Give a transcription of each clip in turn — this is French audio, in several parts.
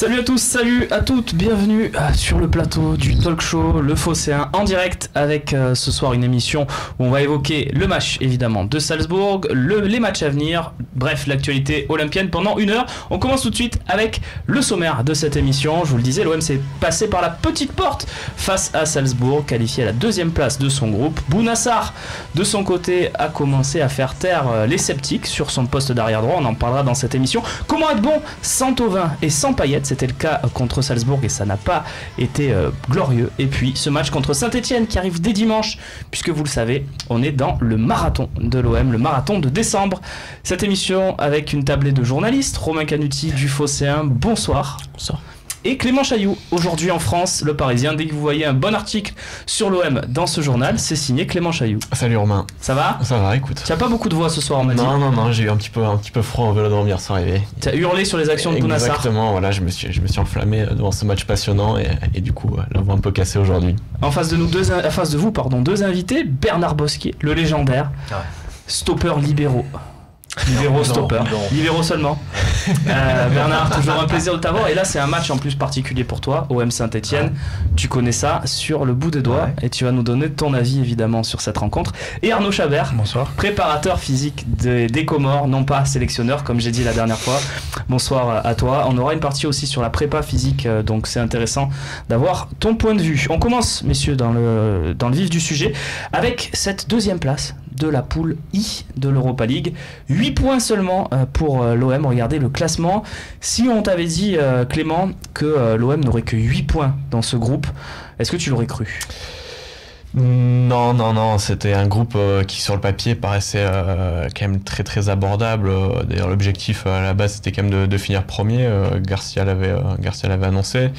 Salut à tous, salut à toutes, bienvenue sur le plateau du talk show Le Phocéen en direct avec ce soir une émission où on va évoquer le match évidemment de Salzbourg, les matchs à venir, bref l'actualité olympienne pendant 1 heure. On commence tout de suite avec le sommaire de cette émission. Je vous le disais, l'OM s'est passé par la petite porte face à Salzbourg, qualifié à la 2e place de son groupe. Bounassar de son côté a commencé à faire taire les sceptiques sur son poste d'arrière droit, on en parlera dans cette émission. Comment être bon sans Thauvin et sans Payet? C'était le cas contre Salzbourg et ça n'a pas été glorieux. Et puis ce match contre Saint-Etienne qui arrive dès dimanche, puisque vous le savez, on est dans le marathon de l'OM, le marathon de décembre. Cette émission avec une tablée de journalistes, Romain Canuti du Phocéen, bonsoir. Bonsoir. Et Clément Chailloux, aujourd'hui en France, Le Parisien. Dès que vous voyez un bon article sur l'OM dans ce journal, c'est signé Clément Chailloux. Salut Romain. Ça va? Ça va, écoute. Tu n'as pas beaucoup de voix ce soir, on m'a dit. Non, j'ai eu un petit peu froid au vélodrome hier soir arrivé. Tu as hurlé sur les actions de Bounassar. Exactement, voilà, je me suis enflammé devant ce match passionnant et du coup, la voix un peu cassée aujourd'hui. En face de nous, deux invités, Bernard Bosquier, le légendaire, stopper libéraux. Libéraux stopper, libéraux seulement. Bernard, toujours un plaisir de t'avoir. Et là, c'est un match en plus particulier pour toi, OM Saint-Etienne. Tu connais ça sur le bout des doigts et tu vas nous donner ton avis évidemment sur cette rencontre. Et Arnaud Chabert, bonsoir. Préparateur physique des Comores, non pas sélectionneur comme j'ai dit la dernière fois. Bonsoir à toi. On aura une partie aussi sur la prépa physique, donc c'est intéressant d'avoir ton point de vue. On commence, messieurs, dans le vif du sujet avec cette 2e place de la poule I de l'Europa League. 8 points seulement pour l'OM. Regardez le classement. Si on t'avait dit, Clément, que l'OM n'aurait que 8 points dans ce groupe, est-ce que tu l'aurais cru? Non, c'était un groupe qui sur le papier paraissait quand même très très abordable. D'ailleurs l'objectif à la base c'était quand même de finir premier. Garcia l'avait annoncé.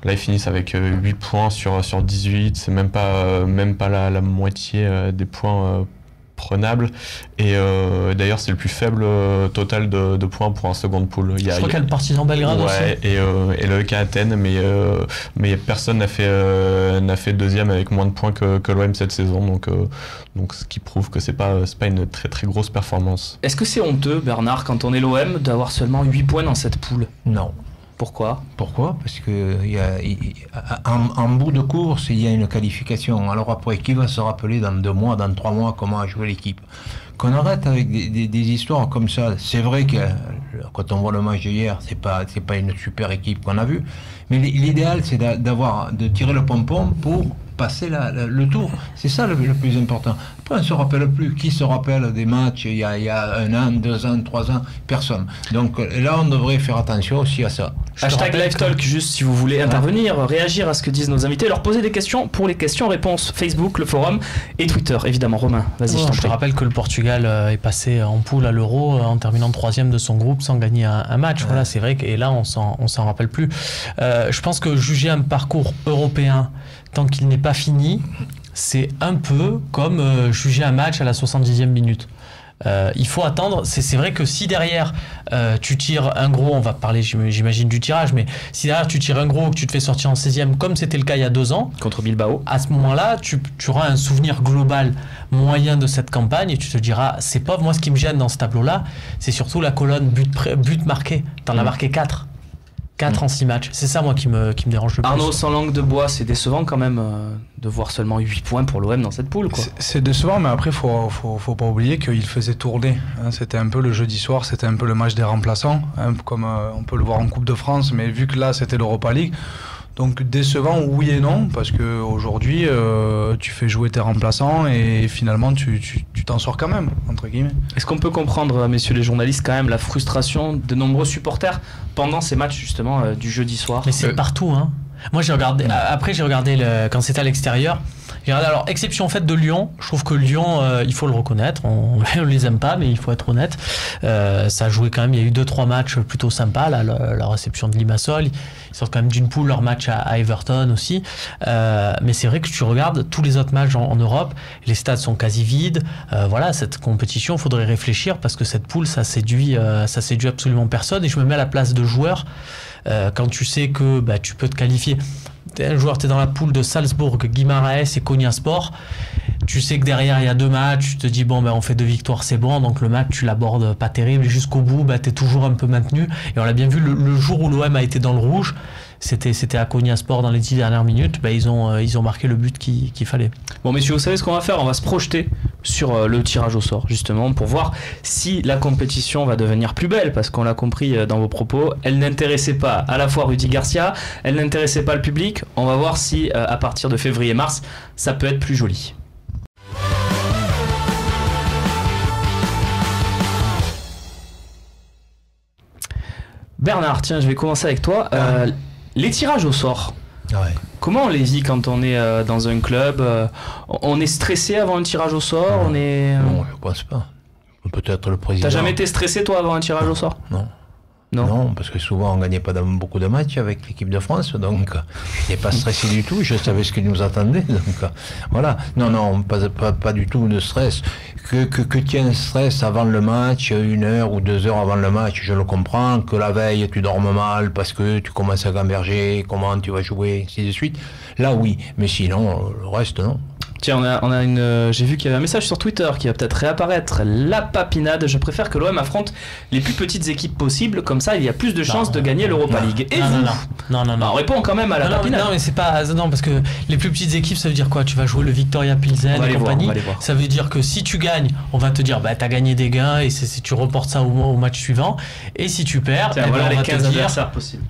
Là ils finissent avec 8 points sur 18, c'est même pas la moitié des points prenable et d'ailleurs c'est le plus faible total de points pour un second pool. Je crois qu'il y a le Partizan Belgrade aussi. Et le EK Athènes, mais personne n'a fait 2e avec moins de points que l'OM cette saison, donc ce qui prouve que c'est pas une très très grosse performance. Est-ce que c'est honteux, Bernard, quand on est l'OM, d'avoir seulement 8 points dans cette poule? Non. Pourquoi? Parce que en bout de course, il y a une qualification. Alors après, qui va se rappeler dans 2 mois, dans 3 mois, comment a joué l'équipe? Qu'on arrête avec des histoires comme ça. C'est vrai que quand on voit le match d'hier, c'est pas une super équipe qu'on a vue. Mais l'idéal, c'est de tirer le pompon pour passer le tour. C'est ça le plus important. Après, on ne se rappelle plus. Qui se rappelle des matchs il y a 1 an, 2 ans, 3 ans? Personne. Donc là, on devrait faire attention aussi à ça. Hashtag Live Talk, juste si vous voulez intervenir, réagir à ce que disent nos invités, leur poser des questions pour les questions-réponses Facebook, le forum et Twitter, évidemment. Romain, vas-y, je t'en prie. Je te rappelle que le Portugal est passé en poule à l'Euro en terminant 3e de son groupe sans gagner un match. Voilà, c'est vrai et là, on s'en rappelle plus. Je pense que juger un parcours européen tant qu'il n'est pas fini, c'est un peu comme juger un match à la 70e minute. Il faut attendre. C'est vrai que si derrière tu tires un gros, on va parler j'imagine du tirage, mais si derrière tu tires un gros, que tu te fais sortir en 16e comme c'était le cas il y a 2 ans contre Bilbao, à ce moment-là tu auras un souvenir global moyen de cette campagne et tu te diras c'est pas moi ce qui me gêne dans ce tableau-là, c'est surtout la colonne but marqué. T'en as marqué 4 en 6 matchs. C'est ça, moi, qui me dérange le plus. Arnaud, sans langue de bois, c'est décevant quand même de voir seulement 8 points pour l'OM dans cette poule, quoi. C'est décevant, mais après, faut pas oublier qu'il faisait tourner. C'était un peu le jeudi soir, c'était un peu le match des remplaçants, comme on peut le voir en Coupe de France, mais vu que là, c'était l'Europa League. Donc décevant, oui et non, parce qu'aujourd'hui, tu fais jouer tes remplaçants et finalement, tu t'en sors quand même, entre guillemets. Est-ce qu'on peut comprendre, messieurs les journalistes, quand même la frustration de nombreux supporters pendant ces matchs, justement, du jeudi soir? Mais c'est partout, hein. Moi, j'ai regardé quand c'était à l'extérieur. Alors, exception faite de Lyon, je trouve que Lyon, il faut le reconnaître, on les aime pas, mais il faut être honnête. Ça a joué quand même, il y a eu 2-3 matchs plutôt sympas, là, la réception de Limassol, ils sortent quand même d'une poule leur match à Everton aussi. Mais c'est vrai que tu regardes tous les autres matchs en Europe, les stades sont quasi vides. Voilà, cette compétition, il faudrait réfléchir parce que cette poule, ça séduit absolument personne. Et je me mets à la place de joueurs, quand tu sais que tu peux te qualifier. T'es un joueur, t'es dans la poule de Salzbourg, Guimaraes et Konyaspor. tu sais que derrière il y a 2 matchs, tu te dis bon on fait 2 victoires, c'est bon, donc le match tu l'abordes pas terrible, jusqu'au bout t'es toujours un peu maintenu, et on l'a bien vu le jour où l'OM a été dans le rouge, c'était à Konyaspor dans les 10 dernières minutes, ils ont marqué le but qu'il fallait. Bon messieurs, vous savez ce qu'on va faire, on va se projeter sur le tirage au sort justement pour voir si la compétition va devenir plus belle, parce qu'on l'a compris dans vos propos, elle n'intéressait pas à la fois Rudy Garcia, elle n'intéressait pas le public. On va voir si à partir de février-mars ça peut être plus joli. Bernard, tiens, je vais commencer avec toi. Les tirages au sort, comment on les vit quand on est dans un club? On est stressé avant un tirage au sort? Non, je pense pas. Peut-être le président. T'as jamais été stressé toi avant un tirage au sort? Non, parce que souvent on gagnait pas dans beaucoup de matchs avec l'équipe de France, donc je n'étais pas stressé du tout, je savais ce qui nous attendait, donc voilà. Non, pas du tout de stress. Que tiens un stress avant le match, 1 heure ou 2 heures avant le match, je le comprends, que la veille tu dormes mal parce que tu commences à gamberger, comment tu vas jouer, ainsi de suite. Là oui, mais sinon, le reste non. Tiens, j'ai vu qu'il y avait un message sur Twitter qui va peut-être réapparaître. La papinade. Je préfère que l'OM affronte les plus petites équipes possibles. Comme ça, il y a plus de chances de gagner l'Europa League. Et non. On répond quand même à la papinade. Non, mais c'est pas. Non, parce que les plus petites équipes, ça veut dire quoi? Tu vas jouer le Victoria Pilsen et compagnie. Ça veut dire que si tu gagnes, on va te dire, t'as gagné des gains et tu reportes ça au match suivant. Et si tu perds, voilà les on va 15 te dire, adversaires possibles.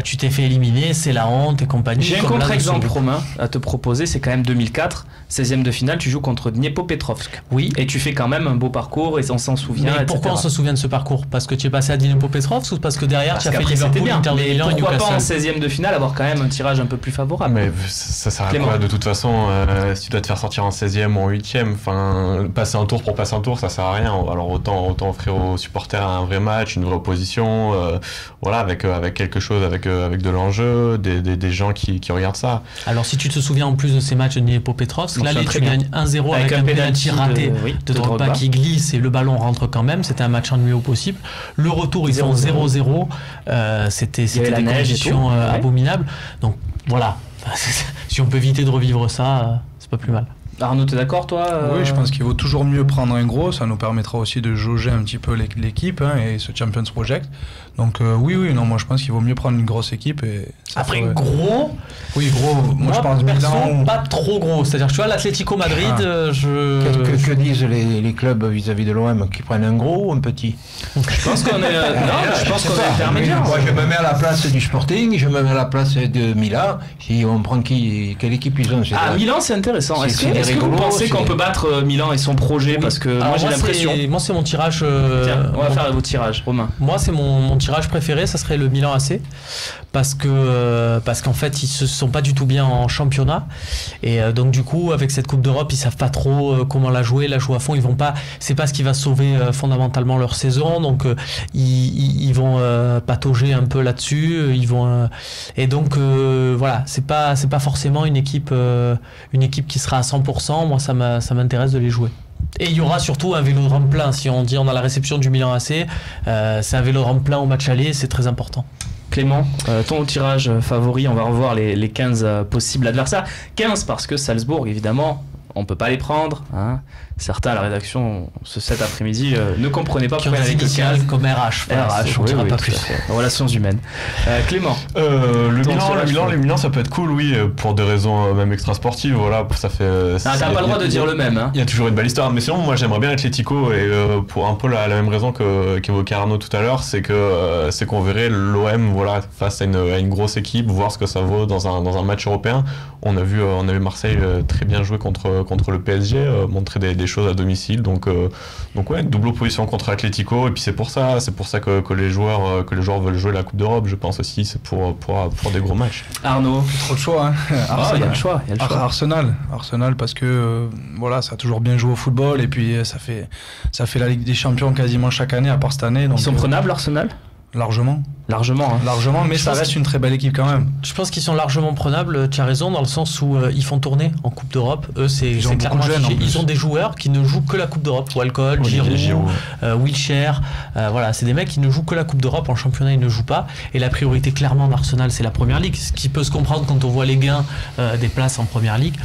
Tu t'es fait éliminer, c'est la honte et compagnie. J'ai un contre-exemple, Romain, à te proposer. C'est quand même 2004. 16e de finale, tu joues contre Dniepopetrovsk. Oui. Et tu fais quand même un beau parcours et on s'en souvient. Mais pourquoi on se souvient de ce parcours? Parce que tu es passé à Dniepopetrovsk ou parce que derrière tu as fait Liverpool, Inter de Milan et Newcastle? Pourquoi pas en 16e de finale avoir quand même un tirage un peu plus favorable? Mais ça sert à quoi de toute façon si tu dois te faire sortir en 16e ou en 8e, passer un tour pour passer un tour, ça sert à rien. Alors autant offrir aux supporters un vrai match, une vraie opposition, avec quelque chose, avec de l'enjeu, des gens qui regardent ça. Alors si tu te souviens en plus de ces matchs de Dniepopetrovsk, là tu gagnes 1-0 avec un penalty raté de Drogba qui glisse et le ballon rentre quand même. C'était un match ennuyeux au possible. Le retour, ils font 0-0. C'était des conditions abominables. Donc voilà, si on peut éviter de revivre ça, c'est pas plus mal. Arnaud, t'es d'accord toi? Oui, je pense qu'il vaut toujours mieux prendre un gros, ça nous permettra aussi de jauger un petit peu l'équipe et ce Champions Project. Donc moi je pense qu'il vaut mieux prendre une grosse équipe. Et après gros? Oui, gros, moi je pense Milan... pas trop gros, c'est-à-dire tu vois l'Atlético Madrid, Que disent les clubs vis-à-vis de l'OM, qui prennent un gros ou un petit? Je pense qu'on est... je pense qu'on est intermédiaire. Moi je me mets à la place du Sporting, je me mets à la place de Milan, si on prend quelle équipe ils ont? Milan c'est intéressant. Est-ce que vous pensez qu'on peut battre Milan et son projet? Parce que moi j'ai l'impression... Moi c'est mon tirage... Tiens, on va faire vos tirages, Romain. Moi c'est mon tirage préféré, ça serait le Milan AC, parce qu'en fait ils se sont pas du tout bien en championnat, et donc du coup avec cette Coupe d'Europe ils savent pas trop comment la jouer à fond, c'est pas ce qui va sauver fondamentalement leur saison, donc ils vont patauger un peu là-dessus, et donc voilà, c'est pas forcément une équipe qui sera à 100%. Moi ça m'intéresse de les jouer. Et il y aura surtout un vélodrome plein. Si on dit on a la réception du Milan AC, c'est un vélodrome plein au match aller, c'est très important. Clément, ton tirage favori, on va revoir les 15 possibles adversaires. 15 parce que Salzbourg, évidemment, on peut pas les prendre. Certains à la rédaction cet après-midi ne comprenaient pas pourquoi il y avait que 15 comme RH. On dira pas plus. Relations humaines. Clément. Le Milan, ça peut être cool, oui, pour des raisons même extra-sportives. Voilà, ça fait. T'as pas le droit de dire le même. Il y a toujours une belle histoire, mais sinon, moi, j'aimerais bien l'Atlético, et pour un peu la même raison qu'évoquait Arnaud tout à l'heure, c'est qu'on verrait l'OM, face à une grosse équipe, voir ce que ça vaut dans un match européen. On a vu Marseille très bien jouer contre le PSG, montrer des choses à domicile, donc ouais, une double opposition contre Atlético, et puis c'est pour ça que les joueurs veulent jouer la Coupe d'Europe, je pense aussi, c'est pour des gros matchs. Arnaud, trop de choix. Il y a le choix. Arsenal, parce que ça a toujours bien joué au football, et puis ça fait la Ligue des Champions quasiment chaque année, à part cette année. Donc, ils sont prenables, Arsenal? Largement, mais ça reste une très belle équipe quand même. Je pense qu'ils sont largement prenables, tu as raison, dans le sens où ils font tourner en Coupe d'Europe. Eux, c'est clairement affiché. Ils ont des joueurs qui ne jouent que la Coupe d'Europe. Walcott, Giroud, Wilshere. C'est des mecs qui ne jouent que la Coupe d'Europe. En championnat, ils ne jouent pas. Et la priorité, clairement, d'Arsenal, c'est la Première Ligue. Ce qui peut se comprendre quand on voit les gains des places en Première Ligue.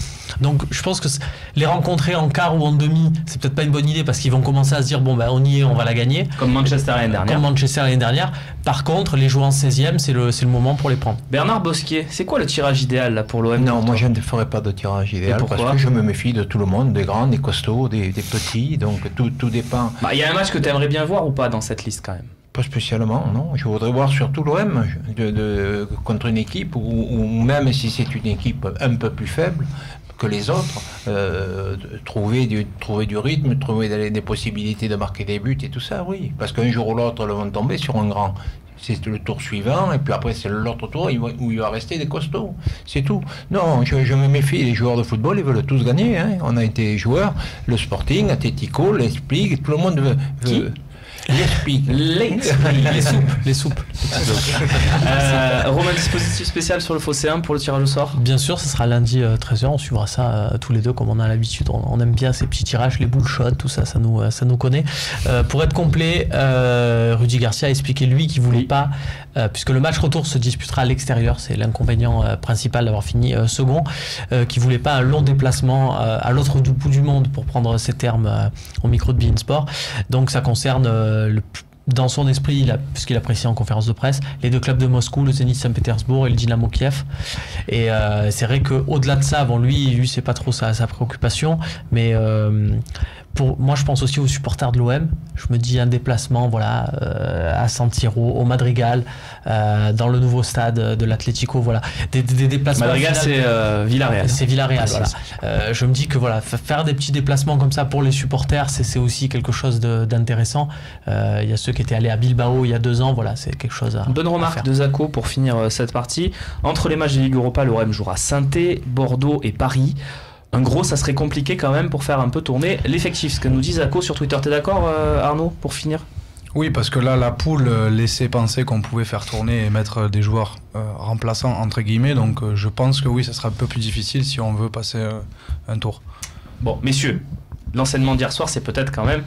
Donc je pense que les rencontrer en quart ou en demi, c'est peut-être pas une bonne idée parce qu'ils vont commencer à se dire bon ben on y est, on va la gagner. Comme Manchester l'année dernière. Par contre, les jouer en 16e, c'est le moment pour les prendre. Bernard Bosquier, c'est quoi le tirage idéal là, pour l'OM? Non, moi je ne ferai pas de tirage idéal parce que je me méfie de tout le monde, des grands, des costauds, des petits, donc tout dépend. Il y a un match que tu aimerais bien voir ou pas dans cette liste quand même? Pas spécialement, non. Je voudrais voir surtout l'OM contre une équipe ou même si c'est une équipe un peu plus faible que les autres, trouver du rythme, trouver des possibilités de marquer des buts et tout ça, oui. Parce qu'un jour ou l'autre, ils vont tomber sur un grand. C'est le tour suivant, et puis après c'est l'autre tour où il va rester des costauds. C'est tout. Non, je me méfie. Les joueurs de football, ils veulent tous gagner. Hein. On a été joueurs, le Sporting, Atletico, l'Esprit, tout le monde veut... L'esprit. Les soupes. Romain, dispositif spécial sur le Phocéen pour le tirage au sort? Bien sûr, ce sera lundi 13h, on suivra ça tous les deux comme on a l'habitude. On aime bien ces petits tirages, les boules chaudes, tout ça, ça nous connaît. Pour être complet, Rudy Garcia a expliqué lui qu'il voulait pas, puisque le match retour se disputera à l'extérieur, c'est l'inconvénient principal d'avoir fini second, qu'il voulait pas un long déplacement à l'autre bout du monde pour prendre ces termes au micro de beIN Sport. Donc ça concerne dans son esprit, puisqu'il a précisé en conférence de presse, les deux clubs de Moscou, le Zénith Saint-Pétersbourg et le Dynamo Kiev. Et c'est vrai qu'au-delà de ça, bon, lui c'est pas trop sa préoccupation, mais moi je pense aussi aux supporters de l'OM. Je me dis un déplacement à San Siro, au Madrigal, dans le nouveau stade de l'Atlético, voilà. Des déplacements. Madrigal, c'est Villarreal. C'est Villarreal, voilà. Je me dis que faire des petits déplacements comme ça pour les supporters, c'est aussi quelque chose d'intéressant. Il y a ceux qui étaient allés à Bilbao il y a 2 ans, voilà, c'est quelque chose à Bonne remarque faire. de Zako pour finir cette partie. Entre les matchs de Ligue Europa, l'OM jouera Saint-Étienne, Bordeaux et Paris. En gros, ça serait compliqué quand même pour faire un peu tourner l'effectif. Ce que nous dit Zako sur Twitter. T'es d'accord, Arnaud, pour finir? Oui, parce que là, la poule laissait penser qu'on pouvait faire tourner et mettre des joueurs remplaçants, entre guillemets. Donc, je pense que oui, ça sera un peu plus difficile si on veut passer un tour. Bon, messieurs, l'enseignement d'hier soir, c'est peut-être quand même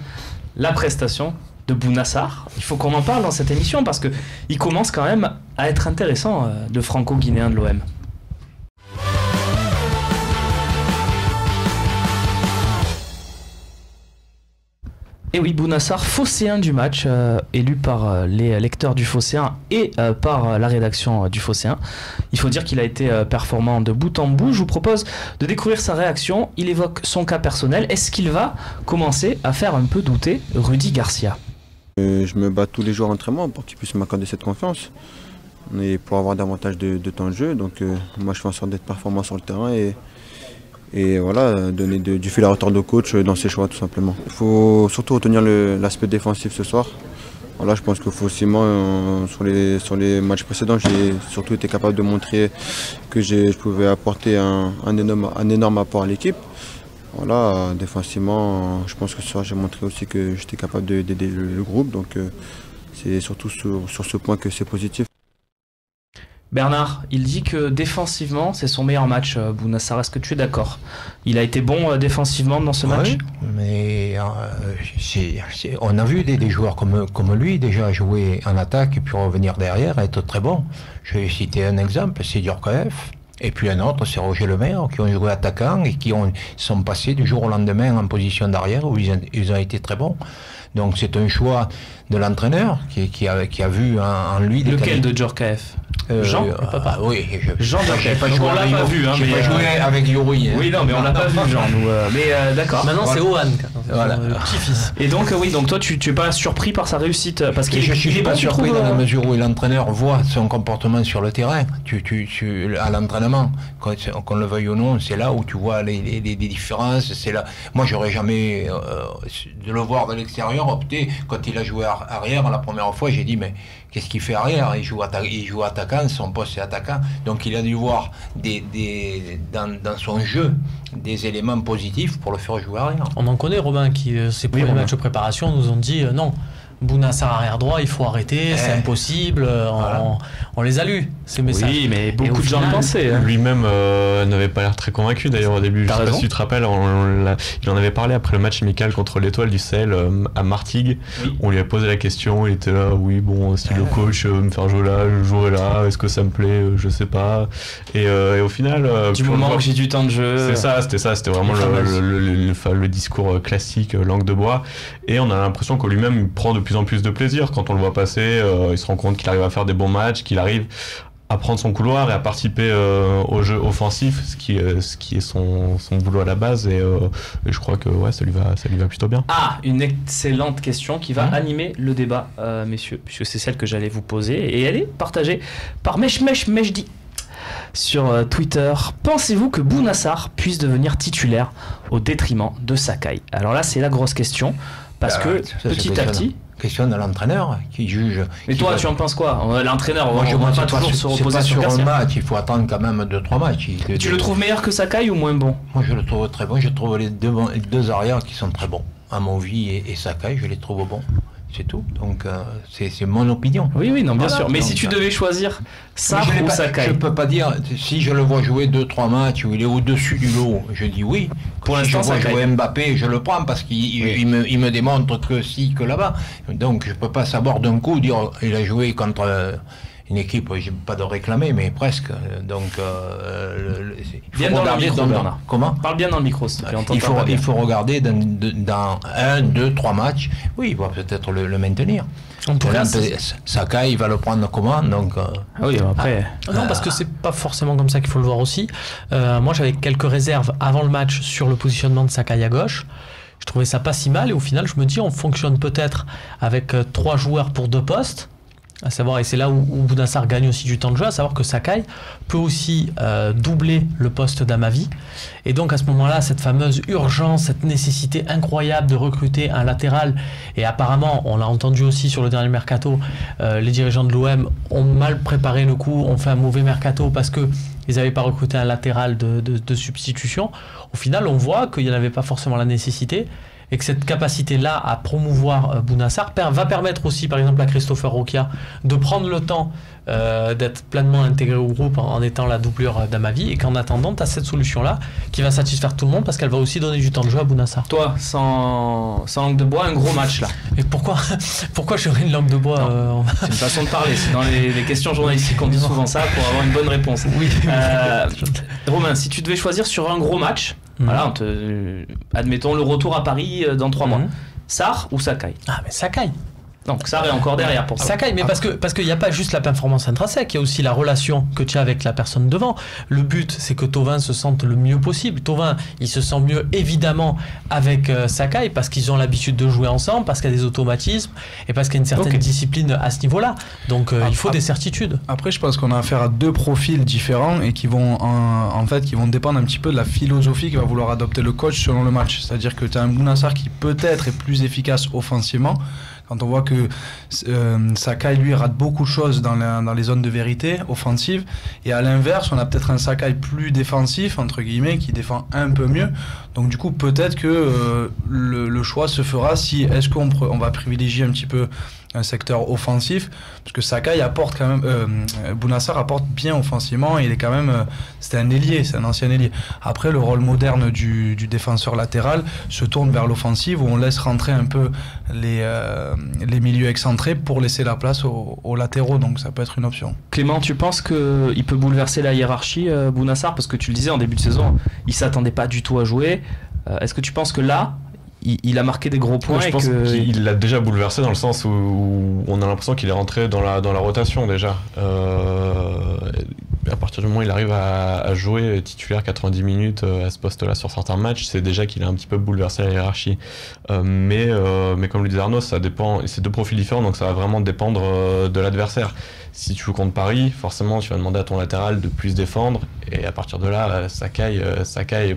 la prestation de Bouna Sarr. Il faut qu'on en parle dans cette émission parce qu'il commence quand même à être intéressant, le franco-guinéen de l'OM. Et oui, Bouna Sarr, Phocéen du match, élu par les lecteurs du Phocéen et par la rédaction du Phocéen. Il faut dire qu'il a été performant de bout en bout. Je vous propose de découvrir sa réaction. Il évoque son cas personnel. Est-ce qu'il va commencer à faire un peu douter Rudy Garcia? Je me bats tous les jours en entraînement pour qu'il puisse m'accorder cette confiance et pour avoir davantage de temps de jeu. Donc moi je fais en sorte d'être performant sur le terrain et voilà, donner du fil à retordre au coach dans ses choix tout simplement. Il faut surtout retenir l'aspect défensif ce soir. Voilà, je pense que forcément sur les matchs précédents, j'ai surtout été capable de montrer que je pouvais apporter un énorme apport à l'équipe. Voilà, défensivement, je pense que ce soir j'ai montré aussi que j'étais capable d'aider le groupe, donc c'est surtout sur ce point que c'est positif. Bernard, il dit que défensivement, c'est son meilleur match, Bouna Sarr. Est-ce que tu es d'accord? Il a été bon défensivement dans ce match? Oui, mais on a vu des joueurs comme lui déjà jouer en attaque et puis revenir derrière, être très bon. Je vais citer un exemple, c'est Djorkaeff. Et puis un autre, c'est Roger Lemaire, qui ont joué attaquant et qui sont passés du jour au lendemain en position d'arrière où ils ont été très bons. Donc c'est un choix de l'entraîneur qui a vu en lui... Lequel de Djorkaeff? Jean papa. Oui, Jean Djorkaeff. On l'a pas vu. J'ai pas joué avec Youri. Oui, non, mais on l'a pas vu, Jean. Mais d'accord. Maintenant, c'est Ohan, voilà. Petit-fils. Et donc, oui, donc toi, tu es pas surpris par sa réussite parce qu'il je suis pas surpris dans la mesure où l'entraîneur voit son comportement sur le terrain. À l'entraînement, qu'on le veuille ou non, c'est là où tu vois les différences. C'est là. Moi, j'aurais jamais de le voir de l'extérieur opté quand il a joué arrière la première fois. J'ai dit mais qu'est-ce qu'il fait arrière? Il joue attaquant, son poste c'est attaquant. Donc il a dû voir dans son jeu des éléments positifs pour le faire jouer arrière. On en connaît, Romain, qui ses premiers matchs de préparation nous ont dit non. Bouna Sarr arrière droit, il faut arrêter, c'est impossible, On les a lus, ces messages. Oui, mais beaucoup au de gens le final, pensaient. Hein. Lui-même n'avait pas l'air très convaincu d'ailleurs au début. Je sais pas si tu te rappelles, il en avait parlé après le match amical contre l'Étoile du Sahel à Martigues. Oui. On lui a posé la question, il était là, oui bon, si le coach veut me faire jouer là, je jouerai là, est-ce que ça me plaît, je sais pas. Et au final... du moment que j'ai du temps de jeu... C'était vraiment le discours classique, langue de bois. Et on a l'impression que lui-même il prend de plus en plus de plaisir quand on le voit passer, il se rend compte qu'il arrive à faire des bons matchs, qu'il arrive à prendre son couloir et à participer au jeu offensif, ce qui est son boulot à la base, et je crois que ça lui va plutôt bien. Ah, une excellente question qui va animer le débat, messieurs, puisque c'est celle que j'allais vous poser, et elle est partagée par Meshdi sur Twitter. Pensez-vous que Bounassar puisse devenir titulaire au détriment de Sakai? Alors là, c'est la grosse question, parce que petit à petit... Question de l'entraîneur qui juge. Mais toi, tu en penses quoi? L'entraîneur, on ne va pas toujours se reposer sur un match, il faut attendre quand même 2-3 matchs. Tu le trouves meilleur que Sakai ou moins bon? Moi, je le trouve très bon. Je trouve les deux arrières qui sont très bons. Amovi et Sakai, je les trouve bons. C'est tout. Donc, c'est mon opinion. Oui, non, bien sûr. Mais donc, si tu devais choisir Sarr ou Sakai? Je ne peux pas dire, si je le vois jouer 2-3 matchs où il est au-dessus du lot, je dis oui. Pour l'instant, si je vois jouer Mbappé, je le prends parce qu'il me démontre que si, que là-bas. Donc, je ne peux pas savoir d'un coup dire il a joué contre une équipe, je n'ai pas de réclamer, mais presque. Donc, bien dans le micro, Bernard. Comment? Parle bien dans le micro, s'il te plaît. Il faut regarder dans 1, 2, 3 matchs. Oui, il va peut-être le maintenir. En tout cas, Sakai, il va le prendre comment? Donc, oui, après. Non, parce que c'est pas forcément comme ça qu'il faut le voir aussi. Moi, j'avais quelques réserves avant le match sur le positionnement de Sakai à gauche. Je trouvais ça pas si mal, et au final, je me dis, on fonctionne peut-être avec 3 joueurs pour 2 postes. À savoir, et c'est là où Bounassar gagne aussi du temps de jeu, à savoir que Sakai peut aussi doubler le poste d'Amavi. Et donc à ce moment-là, cette fameuse urgence, cette nécessité incroyable de recruter un latéral, et apparemment, on l'a entendu aussi sur le dernier mercato, les dirigeants de l'OM ont mal préparé le coup, ont fait un mauvais mercato parce que ils n'avaient pas recruté un latéral de substitution. Au final, on voit qu'il n'y en avait pas forcément la nécessité, et que cette capacité-là à promouvoir Bounassar va permettre aussi, par exemple, à Christopher Roquia de prendre le temps d'être pleinement intégré au groupe en étant la doublure d'Amavi, et qu'en attendant, tu as cette solution-là qui va satisfaire tout le monde parce qu'elle va aussi donner du temps de jeu à Bounassar. Toi, sans langue de bois, un gros match là. Et pourquoi j'aurais une langue de bois C'est une façon de parler, c'est dans les questions journalistiques qu'on dit souvent ça pour avoir une bonne réponse. Oui. Romain, si tu devais choisir sur un gros match, voilà, admettons le retour à Paris dans 3 mois. Sarr ou Sakai? Ah, mais Sakai. Donc Sarr est encore derrière pour ça. Sakai, mais parce qu'il n'y a pas juste la performance intrinsèque, il y a aussi la relation que tu as avec la personne devant. Le but, c'est que Thauvin se sente le mieux possible. Thauvin, il se sent mieux évidemment avec Sakai parce qu'ils ont l'habitude de jouer ensemble, parce qu'il y a des automatismes et parce qu'il y a une certaine discipline à ce niveau-là. Donc il faut des certitudes. Après, je pense qu'on a affaire à 2 profils différents et qui vont qui vont dépendre un petit peu de la philosophie que va vouloir adopter le coach selon le match. C'est-à-dire que tu as un Bounassar qui peut-être est plus efficace offensivement. Quand on voit que Sakai, lui, rate beaucoup de choses dans les zones de vérité offensives. Et à l'inverse, on a peut-être un Sakai plus défensif, entre guillemets, qui défend un peu mieux. Donc du coup, peut-être que le choix se fera si est-ce qu'on va privilégier un petit peu un secteur offensif, parce que Sakai apporte quand même, Bounassar apporte bien offensivement, il est quand même, c'était un ailier, c'est un ancien ailier. Après, le rôle moderne du défenseur latéral se tourne vers l'offensive, où on laisse rentrer un peu les milieux excentrés pour laisser la place aux latéraux, donc ça peut être une option. Clément, tu penses qu'il peut bouleverser la hiérarchie, Bounassar, parce que tu le disais en début de saison, il s'attendait pas du tout à jouer. Est-ce que tu penses que là, il a marqué des gros points? Je pense qu'il l'a déjà bouleversé dans le sens où on a l'impression qu'il est rentré dans la rotation déjà. À partir du moment où il arrive à jouer titulaire 90 minutes à ce poste-là sur certains matchs, c'est déjà qu'il a un petit peu bouleversé la hiérarchie. Mais comme le disait Arnaud, ça dépend, et c'est 2 profils différents, donc ça va vraiment dépendre de l'adversaire. Si tu joues contre Paris, forcément tu vas demander à ton latéral de plus défendre, et à partir de là, Sakai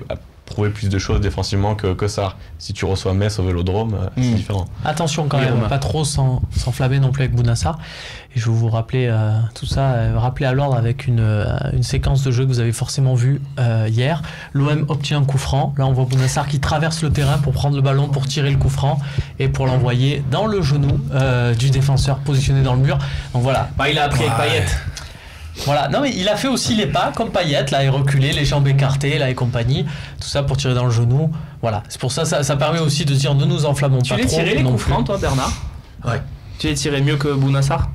a prouvé plus de choses défensivement que ça. Si tu reçois Metz au Vélodrome, c'est différent. Attention quand même, pas trop s'enflammer non plus avec Bounassar. Et je vais vous rappeler tout ça, rappeler à l'ordre avec une séquence de jeu que vous avez forcément vue hier. L'OM obtient un coup franc. Là, on voit Bounassar qui traverse le terrain pour prendre le ballon, pour tirer le coup franc et pour l'envoyer dans le genou du défenseur positionné dans le mur. Donc voilà. Il a appris avec Payet. Voilà, non mais il a fait aussi les pas comme Payet, là, et reculé, les jambes écartées, là et compagnie, tout ça pour tirer dans le genou. Voilà, c'est pour ça permet aussi de dire ne nous enflammons pas trop. Tu les tirais les coups francs, toi, Bernard? Ouais. Tu les tirais mieux que Bounassar?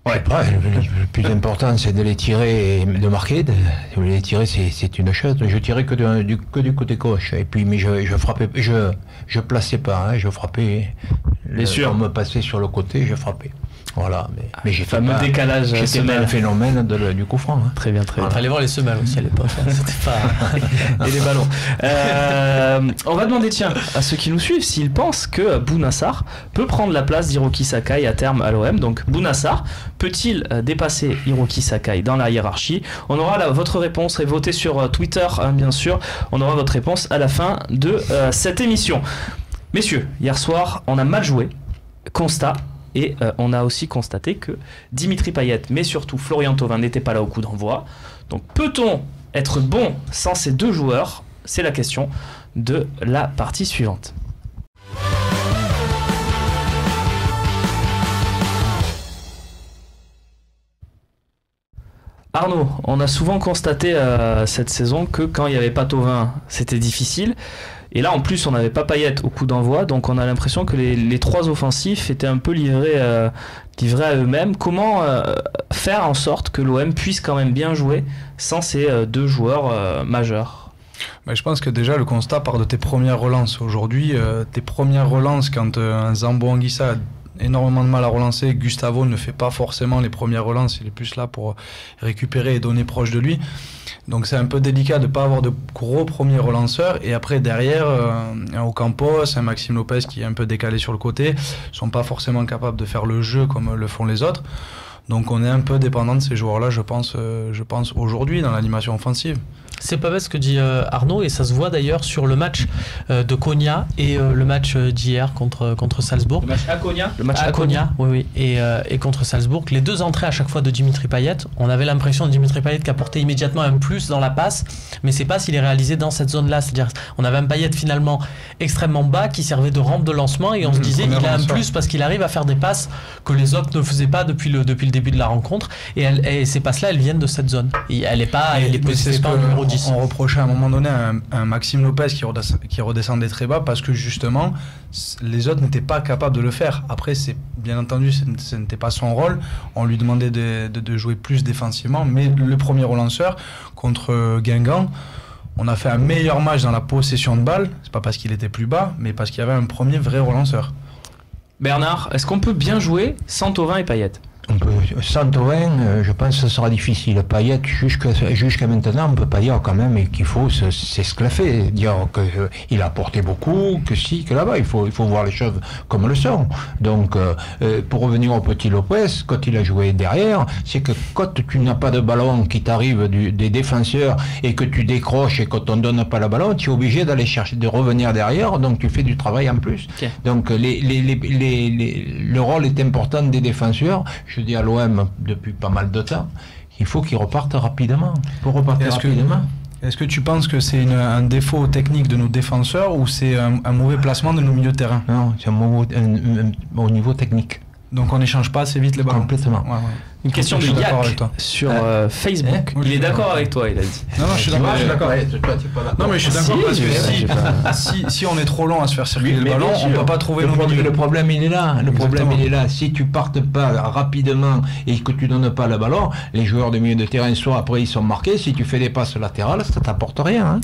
Ouais, le plus important, c'est de les tirer et de marquer. De les tirer, c'est une chose. Je tirais que du côté gauche. Et puis, mais je frappais, je plaçais pas. Hein, je frappais. Bien sûr. On me passait sur le côté, je frappais. Voilà. Mais j'ai fait fameux décalage. J'étais pas le phénomène du coup franc. Hein. Très bien, très bien. Il fallait voir les semelles aussi à l'époque. C'était pas. Et les ballons. On va demander, tiens, à ceux qui nous suivent, s'ils pensent que Bounassar peut prendre la place d'Hiroki Sakai à terme à l'OM. Donc, Bounassar peut-il dépasser Hiroki Sakai dans la hiérarchie? On aura votre réponse et votez sur Twitter, hein, bien sûr. On aura votre réponse à la fin de cette émission. Messieurs, hier soir, on a mal joué. Constat. Et on a aussi constaté que Dimitri Payet, mais surtout Florian Thauvin, n'étaient pas là au coup d'envoi. Donc peut-on être bon sans ces deux joueurs? C'est la question de la partie suivante. Arnaud, on a souvent constaté cette saison que quand il n'y avait pas Thauvin, c'était difficile. Et là, en plus, on n'avait pas Payet au coup d'envoi, donc on a l'impression que les trois offensifs étaient un peu livrés à eux-mêmes. Comment faire en sorte que l'OM puisse quand même bien jouer sans ces deux joueurs majeurs? Je pense que déjà le constat part de tes premières relances. Aujourd'hui, tes premières relances, quand un Zambo Anguissa a énormément de mal à relancer, Gustavo ne fait pas forcément les premières relances, il est plus là pour récupérer et donner proche de lui. Donc c'est un peu délicat de ne pas avoir de gros premiers relanceurs. Et après derrière, un Ocampos, un Maxime Lopez qui est un peu décalé sur le côté, ne sont pas forcément capables de faire le jeu comme le font les autres. Donc on est un peu dépendant de ces joueurs-là, je pense aujourd'hui dans l'animation offensive. C'est pas bête ce que dit Arnaud, et ça se voit d'ailleurs sur le match de Konya et le match d'hier contre Salzbourg. Le match à Konya? Le match à Konya, oui. Et contre Salzbourg, les deux entrées à chaque fois de Dimitri Payet, on avait l'impression de Dimitri Payet qui apportait immédiatement un plus dans la passe, mais c'est pas s'il est réalisé dans cette zone-là. C'est-à-dire, on avait un Payet finalement extrêmement bas qui servait de rampe de lancement, et on se disait il a un plus parce qu'il arrive à faire des passes que les autres ne faisaient pas depuis le début de la rencontre, et ces passes-là, elles viennent de cette zone. Et elle est pas positionnée pas en numéro 10. On reprochait à un moment donné un Maxime Lopez qui redescendait très bas parce que justement les autres n'étaient pas capables de le faire. Après, c'est bien entendu, ce n'était pas son rôle. On lui demandait de jouer plus défensivement, mais le premier relanceur contre Guingamp, on a fait un meilleur match dans la possession de balle. C'est pas parce qu'il était plus bas, mais parce qu'il y avait un premier vrai relanceur. Bernard, est-ce qu'on peut bien jouer sans Thauvin et Payet? Sans Thauvin, je pense que ce sera difficile. Payet, jusqu'à maintenant, on ne peut pas dire quand même qu'il faut s'esclaffer, dire qu'il a apporté beaucoup, que si, que là-bas. Il faut voir les choses comme elles sont. Donc, pour revenir au petit Lopez, quand il a joué derrière, c'est que quand tu n'as pas de ballon qui t'arrive des défenseurs et que tu décroches et quand on ne donne pas le ballon, tu es obligé d'aller chercher, de revenir derrière, donc tu fais du travail en plus. Okay. Donc, le rôle est important des défenseurs. Je dis à l'OM depuis pas mal de temps, il faut qu'ils repartent rapidement. Pour repartir rapidement. Est-ce que tu penses que c'est un défaut technique de nos défenseurs ou c'est un mauvais placement de nos milieux de terrain? Non, c'est au niveau technique. Donc on n'échange pas assez vite les ballons. Complètement. Ouais. Une question de Yak sur Facebook. Il est d'accord avec toi, il a dit. Non, je suis d'accord. Non, mais je suis d'accord parce que si on est trop long à se faire circuler le ballon, on ne peut pas trouver le problème, il est là. Le problème, il est là. Si tu partes pas rapidement et que tu donnes pas le ballon, les joueurs de milieu de terrain, soit après ils sont marqués. Si tu fais des passes latérales, ça t'apporte rien. Hein.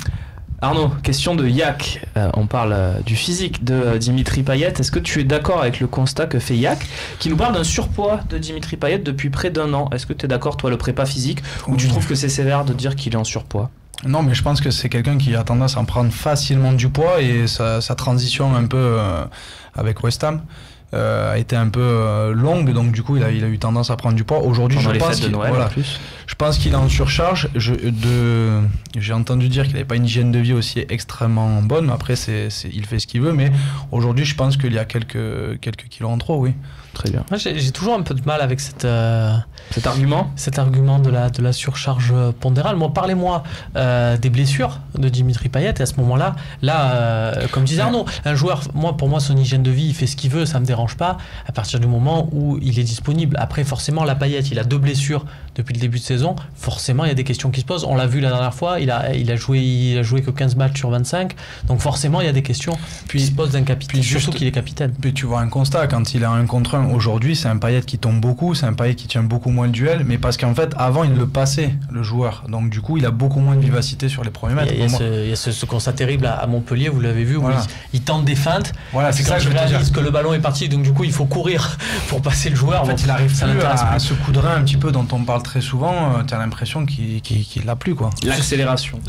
Arnaud, question de Yak. On parle du physique de Dimitri Payet. Est-ce que tu es d'accord avec le constat que fait Yak, qui nous parle d'un surpoids de Dimitri Payet depuis près d'un an? Est-ce que tu es d'accord, toi, le prépa physique, ou tu trouves que c'est sévère de dire qu'il est en surpoids? Non, mais je pense que c'est quelqu'un qui a tendance à en prendre facilement du poids, et sa transition un peu avec West Ham a été un peu longue, donc du coup il a eu tendance à prendre du poids. Aujourd'hui, je pense qu'il est en surcharge. J'ai entendu dire qu'il n'avait pas une hygiène de vie aussi extrêmement bonne. Après, il fait ce qu'il veut, mais aujourd'hui, je pense qu'il y a quelques kilos en trop, oui. Très bien. Moi, j'ai toujours un peu de mal avec cet argument de la surcharge pondérale. Moi, parlez-moi des blessures de Dimitri Payet. Et à ce moment-là, comme disait Arnaud, un joueur, pour moi, son hygiène de vie, il fait ce qu'il veut, ça me dérange pas. À partir du moment où il est disponible. Après, forcément, la Payet, il a 2 blessures depuis le début de saison. Forcément, il y a des questions qui se posent. On l'a vu la dernière fois. Il a joué que 15 matchs sur 25. Donc forcément, il y a des questions qui se posent d'un capitaine. Surtout qu'il est capitaine. Puis tu vois un constat quand il a 1 contre 1. Aujourd'hui, c'est un Payet qui tombe beaucoup, c'est un Payet qui tient beaucoup moins le duel, mais parce qu'en fait, avant, il le passait, le joueur. Donc du coup, il a beaucoup moins de vivacité sur les premiers mètres. Il y a ce constat terrible à Montpellier, vous l'avez vu, où il tente des feintes. Voilà, c'est quand je réalise que le ballon est parti, donc du coup, il faut courir pour passer le joueur. En fait, il arrive plus à ce coup de rein un petit peu dont on parle très souvent. Tu as l'impression qu'il l'a plus, quoi. L'accélération.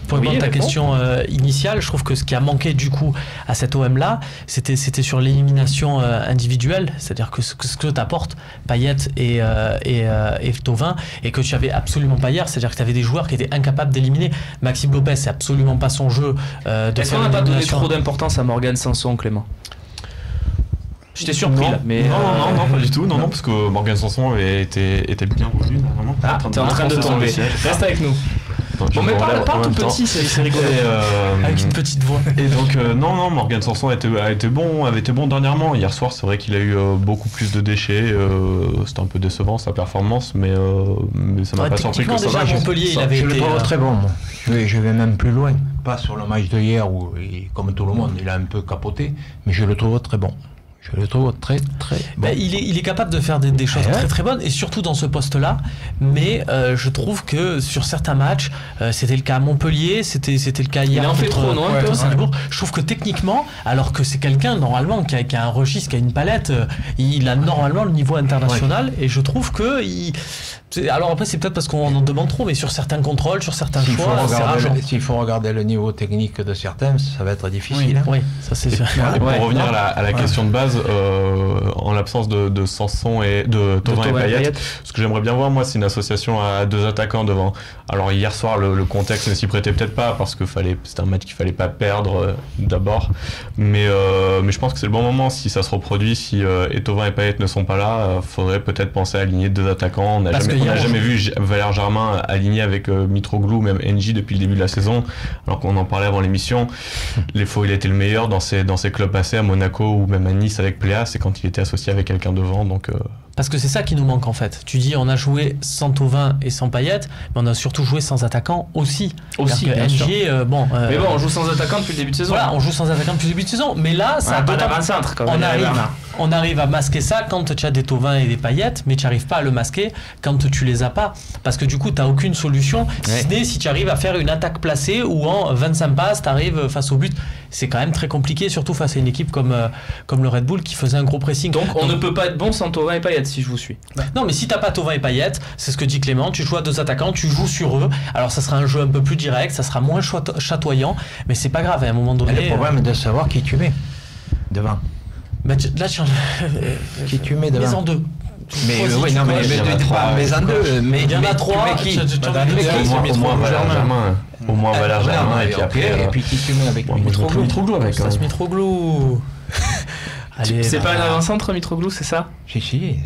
Pour répondre à ta question initiale, je trouve que ce qui a manqué du coup à cet OM là, c'était sur l'élimination individuelle, c'est-à-dire que ce que t'apporte Payet et Thauvin, et que tu avais absolument pas hier, c'est-à-dire que tu avais des joueurs qui étaient incapables d'éliminer. Maxime Lopez, c'est absolument pas son jeu. Est-ce qu'on n'a pas donné trop d'importance à Morgan Sanson, Clément? J'étais surpris là, mais non, pas du tout, non, parce que Morgan Sanson était bien revenu normalement. T'es en train de tomber. Reste avec nous. Bon, mais parle tout petit, c'est rigolo. Avec une petite voix. Et donc, non, Morgan Sanson avait été bon dernièrement. Hier soir, c'est vrai qu'il a eu beaucoup plus de déchets. C'était un peu décevant sa performance, mais ça m'a pas surpris que ça. Déjà, Montpellier, il avait été. Je le trouve très bon, moi. Je vais même plus loin. Pas sur le match de hier où, comme tout le monde, il a un peu capoté, mais je le trouve très bon. Je le trouve très très bon. Il est capable de faire des choses très très bonnes, et surtout dans ce poste-là. Mais je trouve que sur certains matchs, c'était le cas à Montpellier, c'était le cas hier. Il en fait trop, non? Je trouve que techniquement, alors que c'est quelqu'un normalement qui a un registre, qui a une palette, il a normalement le niveau international, et je trouve que alors après c'est peut-être parce qu'on en demande trop, mais sur certains contrôles, sur certains choix, c'est rageant. S'il faut regarder le niveau technique de certains, ça va être difficile. Oui, ça c'est sûr. Et pour revenir à la question de base, en l'absence de Sanson et de Thauvin et Payet, ce que j'aimerais bien voir, moi, c'est une association à 2 attaquants devant. Alors hier soir, le contexte ne s'y prêtait peut-être pas, parce que c'était un match qu'il fallait pas perdre d'abord, mais je pense que c'est le bon moment. Si ça se reproduit, si Thauvin et Payet ne sont pas là, faudrait peut-être penser à aligner 2 attaquants. On n'a jamais vu Valère Germain aligné avec Mitroglou, même NJ depuis le début de la saison, alors qu'on en parlait avant l'émission. Les fois où il a été le meilleur dans ses clubs passés, à Monaco ou même à Nice avec Pléa, c'est quand il était associé avec quelqu'un devant. Donc parce que c'est ça qui nous manque en fait. Tu dis on a joué sans Thauvin et sans Payet, mais on a surtout joué sans attaquant aussi. Bien sûr. Mais bon, on joue sans attaquant depuis le début de saison. Voilà, on joue sans attaquant depuis le début de saison, mais là ça a pas d'avant-centre quand même. On arrive à masquer ça quand tu as des Thauvin et des Payet, mais tu n'arrives pas à le masquer quand tu les as pas, parce que du coup tu n'as aucune solution, si ce n'est si tu arrives à faire une attaque placée où en 25 passes tu arrives face au but. C'est quand même très compliqué, surtout face à une équipe comme le Red Bull qui faisait un gros pressing. Donc on ne peut pas être bon sans Thauvin et Payet, si je vous suis. Non, mais si t'as pas Thauvin et Payet, c'est ce que dit Clément, tu joues à 2 attaquants, tu joues sur eux. Alors ça sera un jeu un peu plus direct, ça sera moins chatoyant, mais c'est pas grave, à un moment donné. Le problème est de savoir qui tu mets devant. Là, qui tu mets devant. Mais en 2. Mais oui, non, mais en 2. Mais il y en a 3. Au moins Valère Germain, et puis après. Et puis qui tu mets avec Mitroglou avec. Mitroglou. C'est pas un avant-centre, Mitroglou, c'est ça? Si,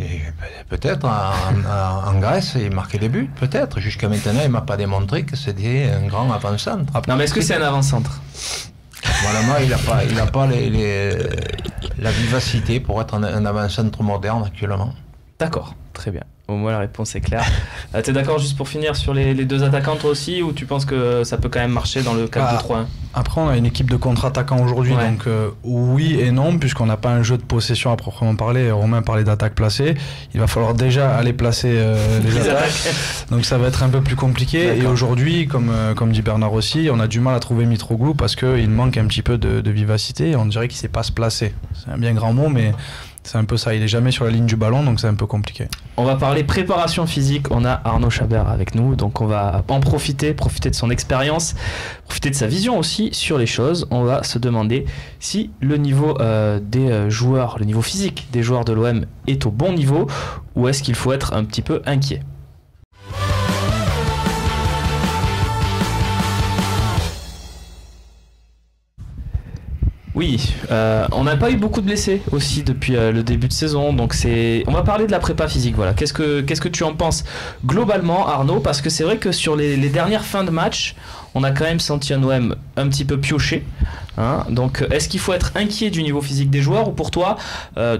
peut-être en Grèce, il marquait des buts, peut-être. Jusqu'à maintenant, il m'a pas démontré que c'était un grand avant-centre. Non, mais est-ce que c'est un avant-centre? Voilà, il n'a pas la vivacité pour être un avant-centre moderne actuellement. D'accord, très bien. Au moins la réponse est claire. T'es d'accord juste pour finir sur les 2 attaquants toi aussi, ou tu penses que ça peut quand même marcher dans le 4-2-3-1? Après on a une équipe de contre-attaquants aujourd'hui, donc oui et non, puisqu'on n'a pas un jeu de possession à proprement parler. Romain parlait d'attaque placée, il va falloir déjà aller placer les attaques, donc ça va être un peu plus compliqué. D'accord. Et aujourd'hui, comme dit Bernard aussi, on a du mal à trouver Mitroglou parce qu'il manque un petit peu de vivacité, on dirait qu'il ne sait pas se placer. C'est un bien grand mot, mais c'est un peu ça, il est jamais sur la ligne du ballon, donc c'est un peu compliqué. On va parler préparation physique, on a Arnaud Chabert avec nous, donc on va en profiter de son expérience, profiter de sa vision aussi sur les choses. On va se demander si le niveau des joueurs, le niveau physique des joueurs de l'OM est au bon niveau, ou est-ce qu'il faut être un petit peu inquiet. Oui, on n'a pas eu beaucoup de blessés aussi depuis le début de saison, donc on va parler de la prépa physique. Voilà, qu'est-ce que tu en penses globalement, Arnaud? Parce que c'est vrai que sur les dernières fins de match, on a quand même senti un OM un petit peu pioché. Hein, donc, est-ce qu'il faut être inquiet du niveau physique des joueurs, ou pour toi,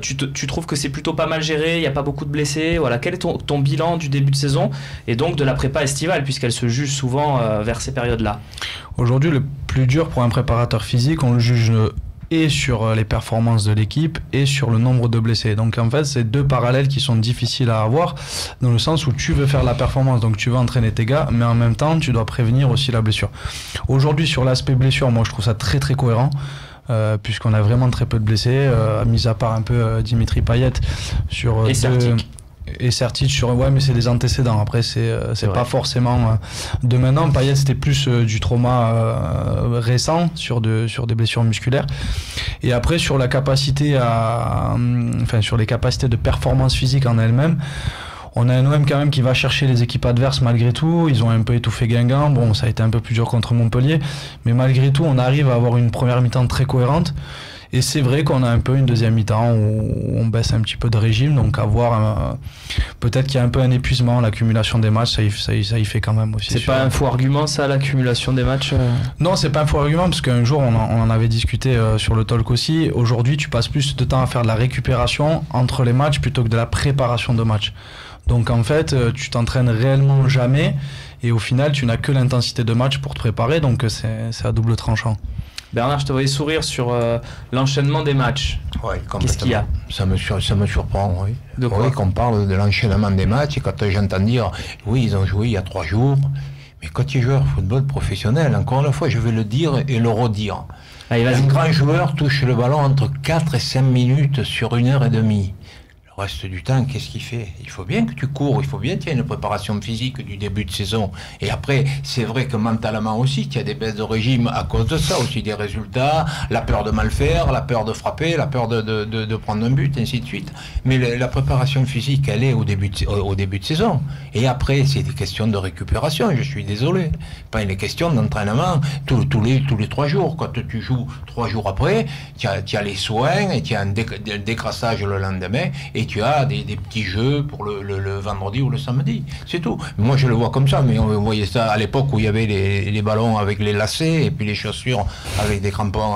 tu trouves que c'est plutôt pas mal géré, il n'y a pas beaucoup de blessés? Voilà, quel est ton bilan du début de saison et donc de la prépa estivale, puisqu'elle se juge souvent vers ces périodes-là? Aujourd'hui, le plus dur pour un préparateur physique, on le juge et sur les performances de l'équipe et sur le nombre de blessés. Donc en fait, c'est deux parallèles qui sont difficiles à avoir, dans le sens où tu veux faire la performance, donc tu veux entraîner tes gars, mais en même temps, tu dois prévenir aussi la blessure. Aujourd'hui, sur l'aspect blessure, moi je trouve ça très très cohérent. Puisqu'on a vraiment très peu de blessés, mis à part un peu Dimitri Payet sur et Sertic sur mais c'est des antécédents. Après c'est pas forcément de maintenant. Payet c'était plus du trauma récent sur des blessures musculaires. Et après sur la capacité sur les capacités de performance physique en elles-mêmes, on a un OM quand même qui va chercher les équipes adverses malgré tout. Ils ont un peu étouffé Guingamp. Bon, ça a été un peu plus dur contre Montpellier, mais malgré tout, on arrive à avoir une première mi-temps très cohérente. Et c'est vrai qu'on a un peu une deuxième mi-temps où on baisse un petit peu de régime, donc à voir. Peut-être qu'il y a un peu un épuisement, l'accumulation des matchs, ça y fait quand même aussi. C'est pas un faux argument, ça, l'accumulation des matchs? Non, c'est pas un faux argument, parce qu'un jour, on en avait discuté sur le talk aussi. Aujourd'hui, tu passes plus de temps à faire de la récupération entre les matchs plutôt que de la préparation de matchs. Donc en fait, tu t'entraînes réellement jamais, et au final, tu n'as que l'intensité de match pour te préparer, donc c'est à double tranchant. Bernard, je te voyais sourire sur l'enchaînement des matchs. Ouais, qu'est-ce qu'il y a? Ça me surprend, oui. De quoi? Oui, qu'on parle de l'enchaînement des matchs, et quand j'entends dire, oui, ils ont joué il y a 3 jours, mais quand tu joues au football professionnel, encore une fois, je vais le dire et le redire. Allez, un grand joueur touche le ballon entre 4 et 5 minutes sur 1h30. Le reste du temps, qu'est-ce qu'il fait? Il faut bien que tu cours, il faut bien que tu aies une préparation physique du début de saison. Et après, c'est vrai que mentalement aussi, tu as des baisses de régime à cause de ça, aussi des résultats, la peur de mal faire, la peur de frapper, la peur de prendre un but, ainsi de suite. Mais la préparation physique, elle est au début de saison. Et après, c'est des questions de récupération, je suis désolé. Pas une question d'entraînement tous les 3 jours. Quand tu joues 3 jours après, tu as les soins et tu as un décrassage le lendemain, et tu as des petits jeux pour le vendredi ou le samedi, c'est tout. Moi je le vois comme ça, mais on voyait ça à l'époque où il y avait les ballons avec les lacets et puis les chaussures avec des crampons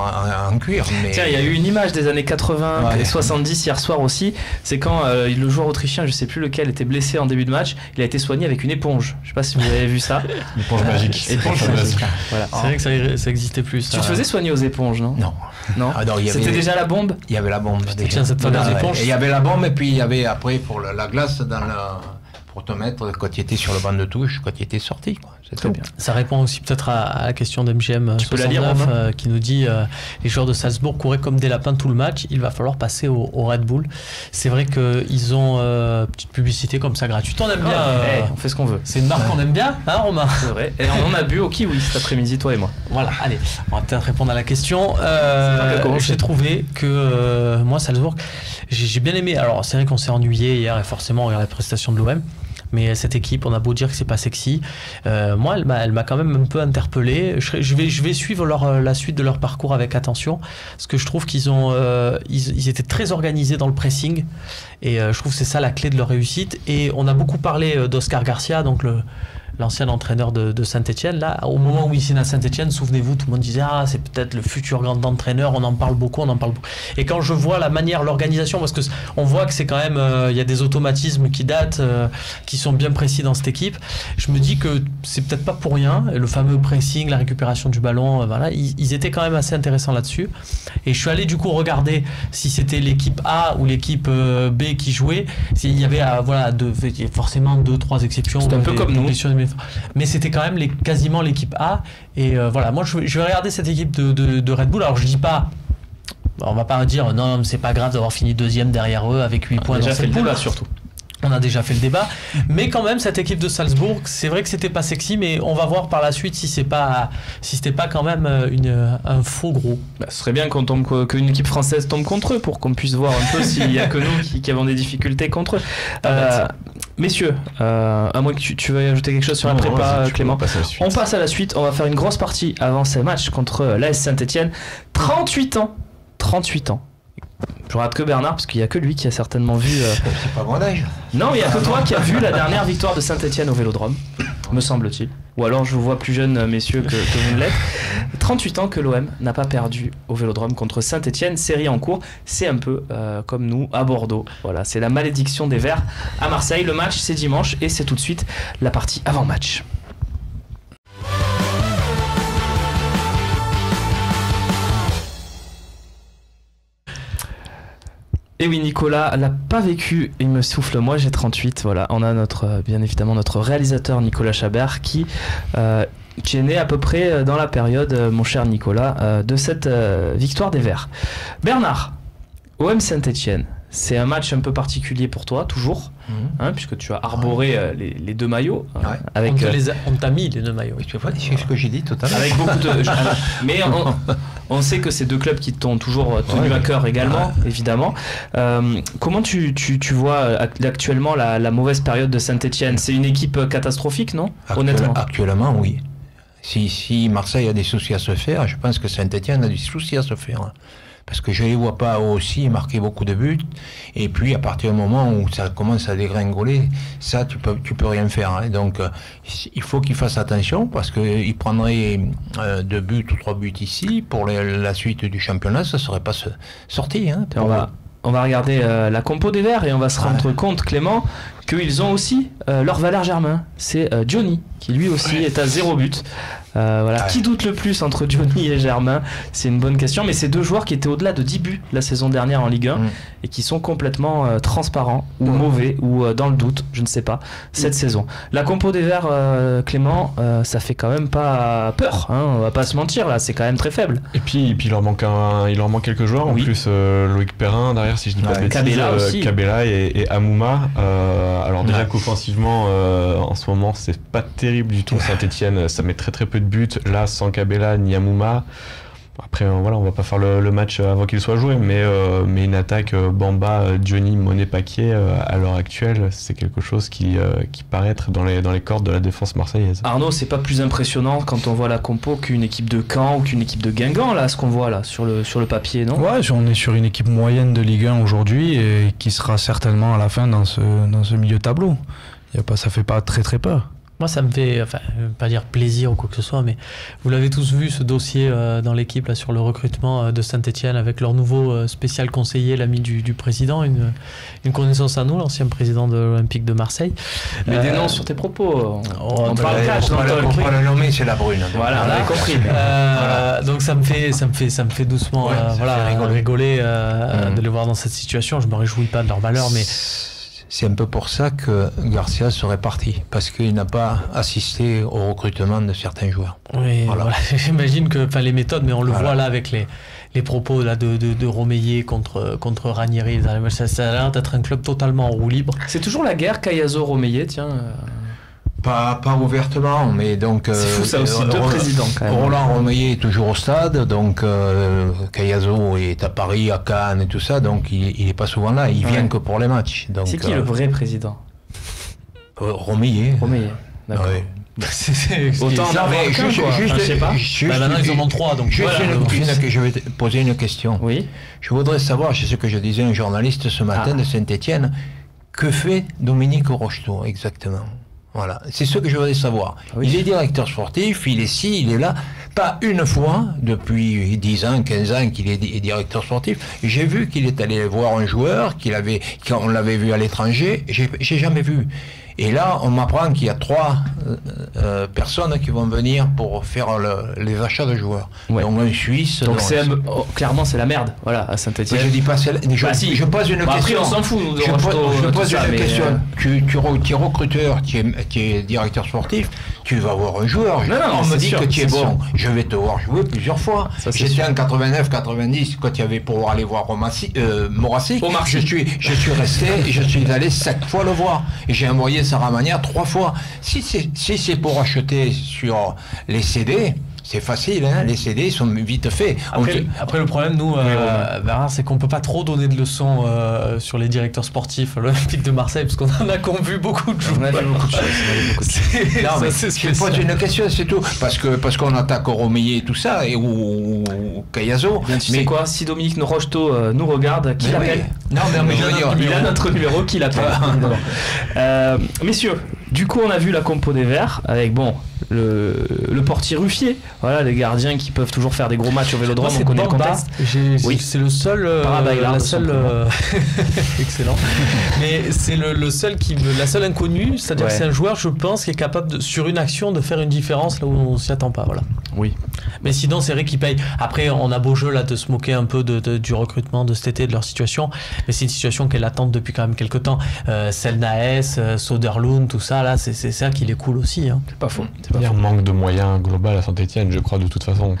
en cuir. Mais... Tiens, il y a eu une image des années 80 et 70 hier soir aussi, c'est quand le joueur autrichien, je sais plus lequel, était blessé en début de match, il a été soigné avec une éponge. Je sais pas si vous avez vu ça. Éponge magique. Éponge magique. Voilà. C'est vrai que ça existait plus. Tu te faisais soigner aux éponges, non? Non. C'était déjà la bombe? Il y avait la bombe. Tiens, cette fameuse éponge. Il y avait la bombe, et puis il y avait après pour la glace pour te mettre quand tu étais sur le banc de touche, quand tu étais sorti, quoi. C'est très bien. Ça répond aussi peut-être à la question d'MGM 69 qui nous dit les joueurs de Salzbourg couraient comme des lapins tout le match, il va falloir passer au Red Bull. C'est vrai qu'ils ont petite publicité comme ça gratuite. On aime bien. On fait ce qu'on veut. C'est une marque qu'on aime bien, hein, Romain? C'est vrai. Et on a bu au kiwi cet après-midi, toi et moi. Voilà, allez, on va peut-être répondre à la question. J'ai trouvé que moi, Salzbourg, j'ai bien aimé. Alors, c'est vrai qu'on s'est ennuyé hier et forcément on regarde la prestation de l'OM. Mais cette équipe, on a beau dire que c'est pas sexy, moi, elle m'a quand même un peu interpellé. Je vais suivre la suite de leur parcours avec attention, parce que je trouve ils étaient très organisés dans le pressing, et je trouve que c'est ça la clé de leur réussite. Et on a beaucoup parlé d'Oscar Garcia, donc l'ancien entraîneur de Saint-Etienne. Là, au moment où il signe à Saint-Etienne, souvenez-vous, tout le monde disait c'est peut-être le futur grand entraîneur, on en parle beaucoup. Et quand je vois la manière, l'organisation, parce que on voit que c'est quand même, il y a des automatismes qui datent, qui sont bien précis dans cette équipe, je me dis que c'est peut-être pas pour rien. Le fameux pressing, la récupération du ballon, voilà, ils étaient quand même assez intéressants là-dessus. Et je suis allé du coup regarder si c'était l'équipe A ou l'équipe B qui jouait. Il y avait forcément 2-3 exceptions. C'est un peu comme nous. Mais c'était quand même quasiment l'équipe A. Et voilà, moi je vais regarder cette équipe de Red Bull. Alors je dis pas, on va pas dire non, c'est pas grave d'avoir fini deuxième derrière eux avec 8 points dans cette poule. Surtout. On a déjà fait le débat, mais quand même cette équipe de Salzbourg, c'est vrai que c'était pas sexy, mais on va voir par la suite si c'était pas quand même un faux gros. Ce serait bien qu'une équipe française tombe contre eux pour qu'on puisse voir un peu s'il y a que nous qui avons des difficultés contre eux. Messieurs, à moins que tu veuilles ajouter quelque chose sur la prépa, Clément. On passe à la suite. On va faire une grosse partie avant ce match contre l'AS Saint-Etienne. 38 ans 38 ans. Je rate que Bernard parce qu'il n'y a que lui qui a certainement vu. C'est pas mon âge. Non, il n'y a que toi qui as vu la dernière victoire de Saint-Etienne au Vélodrome, me semble-t-il. Ou alors je vous vois plus jeune, messieurs, que vous ne l'êtes. 38 ans que l'OM n'a pas perdu au Vélodrome contre Saint-Etienne, série en cours. C'est un peu comme nous à Bordeaux. Voilà, c'est la malédiction des Verts à Marseille. Le match, c'est dimanche et c'est tout de suite la partie avant-match. Et oui, Nicolas l'a pas vécu, il me souffle, moi j'ai 38, voilà. On a bien évidemment notre réalisateur Nicolas Chabert qui est né à peu près dans la période, mon cher Nicolas, de cette victoire des Verts. Bernard, OM Saint-Etienne, c'est un match un peu particulier pour toi, toujours, puisque tu as arboré les deux maillots. Avec, on t'a mis les deux maillots. C'est ce que j'ai dit tout à l'heure. Avec beaucoup de... mais on sait que c'est deux clubs qui t'ont toujours tenu à cœur également, évidemment. Comment tu vois actuellement la mauvaise période de Saint-Etienne? C'est une équipe catastrophique, non? Honnêtement. Actuellement, oui. Si Marseille a des soucis à se faire, je pense que Saint-Etienne a des soucis à se faire. Parce que je ne les vois pas aussi marquer beaucoup de buts. Et puis, à partir du moment où ça commence à dégringoler, ça, tu peux rien faire. Hein. Donc, il faut qu'ils fassent attention parce qu'ils prendraient 2 buts ou 3 buts ici. Pour la suite du championnat, ça ne serait pas sorti. Hein, on va regarder la compo des Verts et on va se rendre compte, Clément, qu'ils ont aussi leur Valère Germain. C'est Johnny qui lui aussi est à 0 but. Voilà. Qui doute le plus entre Johnny et Germain? C'est une bonne question, mais c'est deux joueurs qui étaient au-delà de 10 buts la saison dernière en Ligue 1 et qui sont complètement transparents ou mauvais ou dans le doute, je ne sais pas, cette saison. La compo des Verts, Clément, ça fait quand même pas peur, hein, on va pas se mentir, là, c'est quand même très faible. Et puis il leur manque quelques joueurs, en plus Loïc Perrin derrière, si je dis pas de bêtises, Kabela et Amouma. Alors déjà qu'offensivement, en ce moment, c'est pas terrible du tout. Saint-Etienne, ça met très peu de buts, là sans Kabela ni Amouma. Après voilà, on va pas faire le match avant qu'il soit joué, mais une attaque Bamba, Johnny, Monet, Paquier à l'heure actuelle, c'est quelque chose qui paraît être dans les cordes de la défense marseillaise. Arnaud, c'est pas plus impressionnant quand on voit la compo qu'une équipe de Caen ou qu'une équipe de Guingamp, là, ce qu'on voit là sur le papier, non? Ouais, on est sur une équipe moyenne de Ligue 1 aujourd'hui et qui sera certainement à la fin dans ce milieu de tableau. Ça fait pas très peur. Moi, ça me fait, enfin, pas dire plaisir ou quoi que ce soit, mais vous l'avez tous vu, ce dossier dans l'équipe là, sur le recrutement de Saint-Etienne avec leur nouveau spécial conseiller, l'ami du président, une connaissance à nous, l'ancien président de l'Olympique de Marseille. Mais des noms sur tes propos. On parle cash dans le talk. On va le nommer, c'est la Brune. Voilà, on avait compris. Donc ça me fait doucement rigoler de les voir dans cette situation. Je me réjouis pas de leur valeur, mais... C'est un peu pour ça que Garcia serait parti, parce qu'il n'a pas assisté au recrutement de certains joueurs. Oui, voilà. J'imagine que les méthodes, mais on le voit là avec les propos là, de Romeyer contre Ranieri. Ça a l'air d'être un club totalement en roue libre. C'est toujours la guerre Cayazo-Romeyer, tiens. Pas ouvertement, mais donc... C'est fou ça aussi, deux présidents quand même. Roland Romeyer est toujours au stade, donc Cayazo est à Paris, à Cannes et tout ça, donc il n'est pas souvent là, il vient que pour les matchs. C'est qui le vrai président? Romeyer. Romeyer, d'accord. Autant en avoir qu'un, quoi. Je sais pas. Maintenant ils en ont 3, donc je vais te poser une question. Oui. Je voudrais savoir, c'est ce que je disais à un journaliste ce matin de Saint-Etienne, que fait Dominique Rocheteau exactement? Voilà, c'est ce que je voudrais savoir. Oui. Il est directeur sportif, il est ci, il est là. Pas une fois, depuis 10 ans, 15 ans qu'il est directeur sportif, j'ai vu qu'il est allé voir un joueur, qu'on l'avait vu à l'étranger, j'ai jamais vu. Et là, on m'apprend qu'il y a 3 personnes qui vont venir pour faire les achats de joueurs. Ouais. Donc un Suisse. Donc clairement, c'est la merde, voilà, à Saint-Etienne. Je dis pas c'est je pose une question. Après, on s'en fout. Je pose une question. Tu es recruteur, tu es directeur sportif, tu vas voir un joueur. On me dit que tu es bon. Je vais te voir jouer plusieurs fois. J'étais en 89, 90 quand il y avait pour aller voir Morassic. Je suis resté et je suis allé 5 fois le voir. Et j'ai envoyé Saramania 3 fois. Si c'est pour acheter sur les CD, C'est facile, hein, les CD sont vite faits. Après le problème, nous, Bernard, c'est qu'on peut pas trop donner de leçons sur les directeurs sportifs à l'Olympique de Marseille, parce qu'on en a vu beaucoup de choses. On a vu beaucoup de choses. Non, mais je pose une question, c'est tout. Parce qu'on attaque Romillet et tout ça, ou Cayazo. Tu sais quoi, si Dominique Rocheteau nous regarde, qui l'appelle? Non, mais je veux dire, il a notre numéro, qui l'appelle. Messieurs, du coup, on a vu la compo des Verts avec le portier Ruffier, voilà, les gardiens qui peuvent toujours faire des gros matchs au Vélodrome. On connaît le contexte. Oui, c'est le seul, excellent. Mais c'est la seule inconnue, c'est-à-dire que c'est un joueur, je pense, qui est capable sur une action de faire une différence là où on s'y attend pas, voilà. Oui. Mais sinon, c'est vrai qu'il paye. Après, on a beau jeu là de se moquer un peu du recrutement de cet été, de leur situation, mais c'est une situation qui est latente depuis quand même quelques temps. Selnaes, Soderlund, tout ça là, c'est ça qui les coule aussi. Hein. C'est pas faux. Il y a un manque de moyens global à Saint-Etienne, je crois, de toute façon.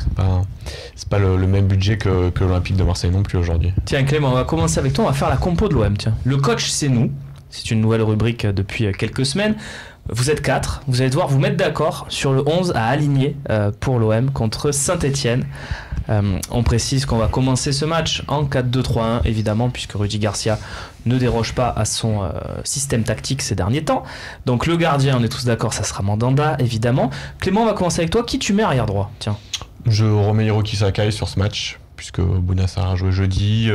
C'est pas le même budget que l'Olympique de Marseille non plus aujourd'hui. Tiens Clément, on va commencer avec toi, on va faire la compo de l'OM. Tiens. Le coach, c'est nous. C'est une nouvelle rubrique depuis quelques semaines. Vous êtes 4, vous allez devoir vous mettre d'accord sur le 11 à aligner pour l'OM contre Saint-Etienne. On précise qu'on va commencer ce match en 4-2-3-1, évidemment, puisque Rudy Garcia ne déroge pas à son système tactique ces derniers temps. Donc le gardien, on est tous d'accord, ça sera Mandanda, évidemment. Clément, on va commencer avec toi. Qui tu mets arrière droit? Tiens. Je remets Hiroki Sakai sur ce match, puisque Bounassar a joué jeudi.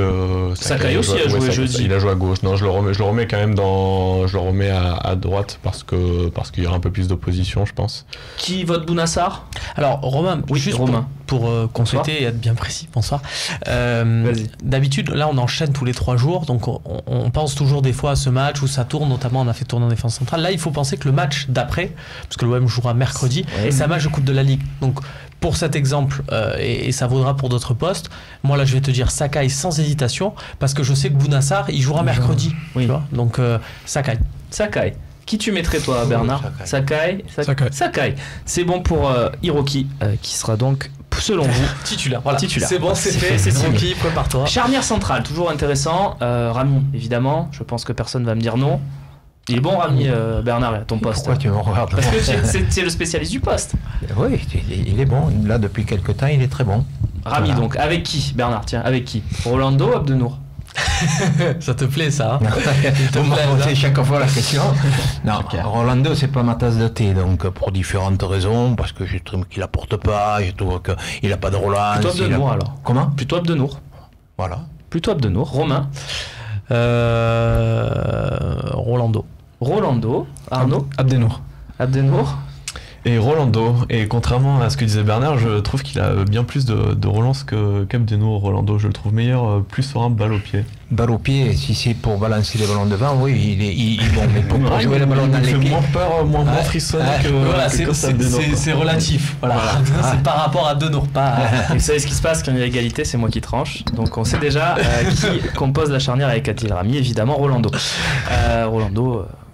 Sakai aussi a joué jeudi. Il a joué à gauche. Non, je le remets quand même je le remets à droite parce qu'il y aura un peu plus d'opposition, je pense. Qui vote Bounassar? Alors Romain, oui, juste Romain. Pour compléter et être bien précis, bonsoir. D'habitude, là on enchaîne tous les 3 jours, donc on pense toujours des fois à ce match où ça tourne, notamment on a fait tourner en défense centrale. Là il faut penser que le match d'après, parce que l'OM jouera mercredi, et c'est un match de Coupe de la Ligue. Donc pour cet exemple, et ça vaudra pour d'autres postes, moi là je vais te dire Sakai sans hésitation, parce que je sais que Bounassar il jouera mercredi. Oui. Tu vois, donc Sakai. Qui tu mettrais toi, Bernard? Sakai. C'est bon pour Hiroki, qui sera donc, selon vous, titulaire. Voilà. C'est bon, c'est fait, c'est Hiroki, prépare-toi. Charnière centrale, toujours intéressant. Rami, évidemment, je pense que personne va me dire non. Il est bon, Rami, Bernard, à ton poste. Pourquoi tu me regardes? Parce que c'est le spécialiste du poste. Oui, il est bon. Là, depuis quelques temps, il est très bon. Rami, voilà. Donc, avec qui, Bernard? Tiens, avec qui? Rolando ou Abdenour? Ça te plaît, ça? Vous me posez chaque fois la question. Non, okay. Rolando, c'est pas ma tasse de thé, donc pour différentes raisons, parce que je trouve qu'il apporte pas, je trouve qu'il a pas de relance. Plutôt Abdenour, alors. Comment? Plutôt Abdenour. Voilà. Plutôt Abdenour. Romain? Rolando. Arnaud? Abdenour. Et Rolando, et contrairement à ce que disait Bernard, je trouve qu'il a bien plus de relance qu'Abdenour. Rolando, je le trouve meilleur, plus serein, balle au pied. Balle au pied, si c'est pour balancer les ballons devant, oui, il est bon, mais pour jouer les ballons dans les pieds... moins peur, moins frissonné que... Voilà, c'est relatif, voilà. C'est par rapport à Abdenour, pas... Vous savez ce qui se passe quand il y a égalité, c'est moi qui tranche, donc on sait déjà qui compose la charnière avec Adil Rami, évidemment Rolando.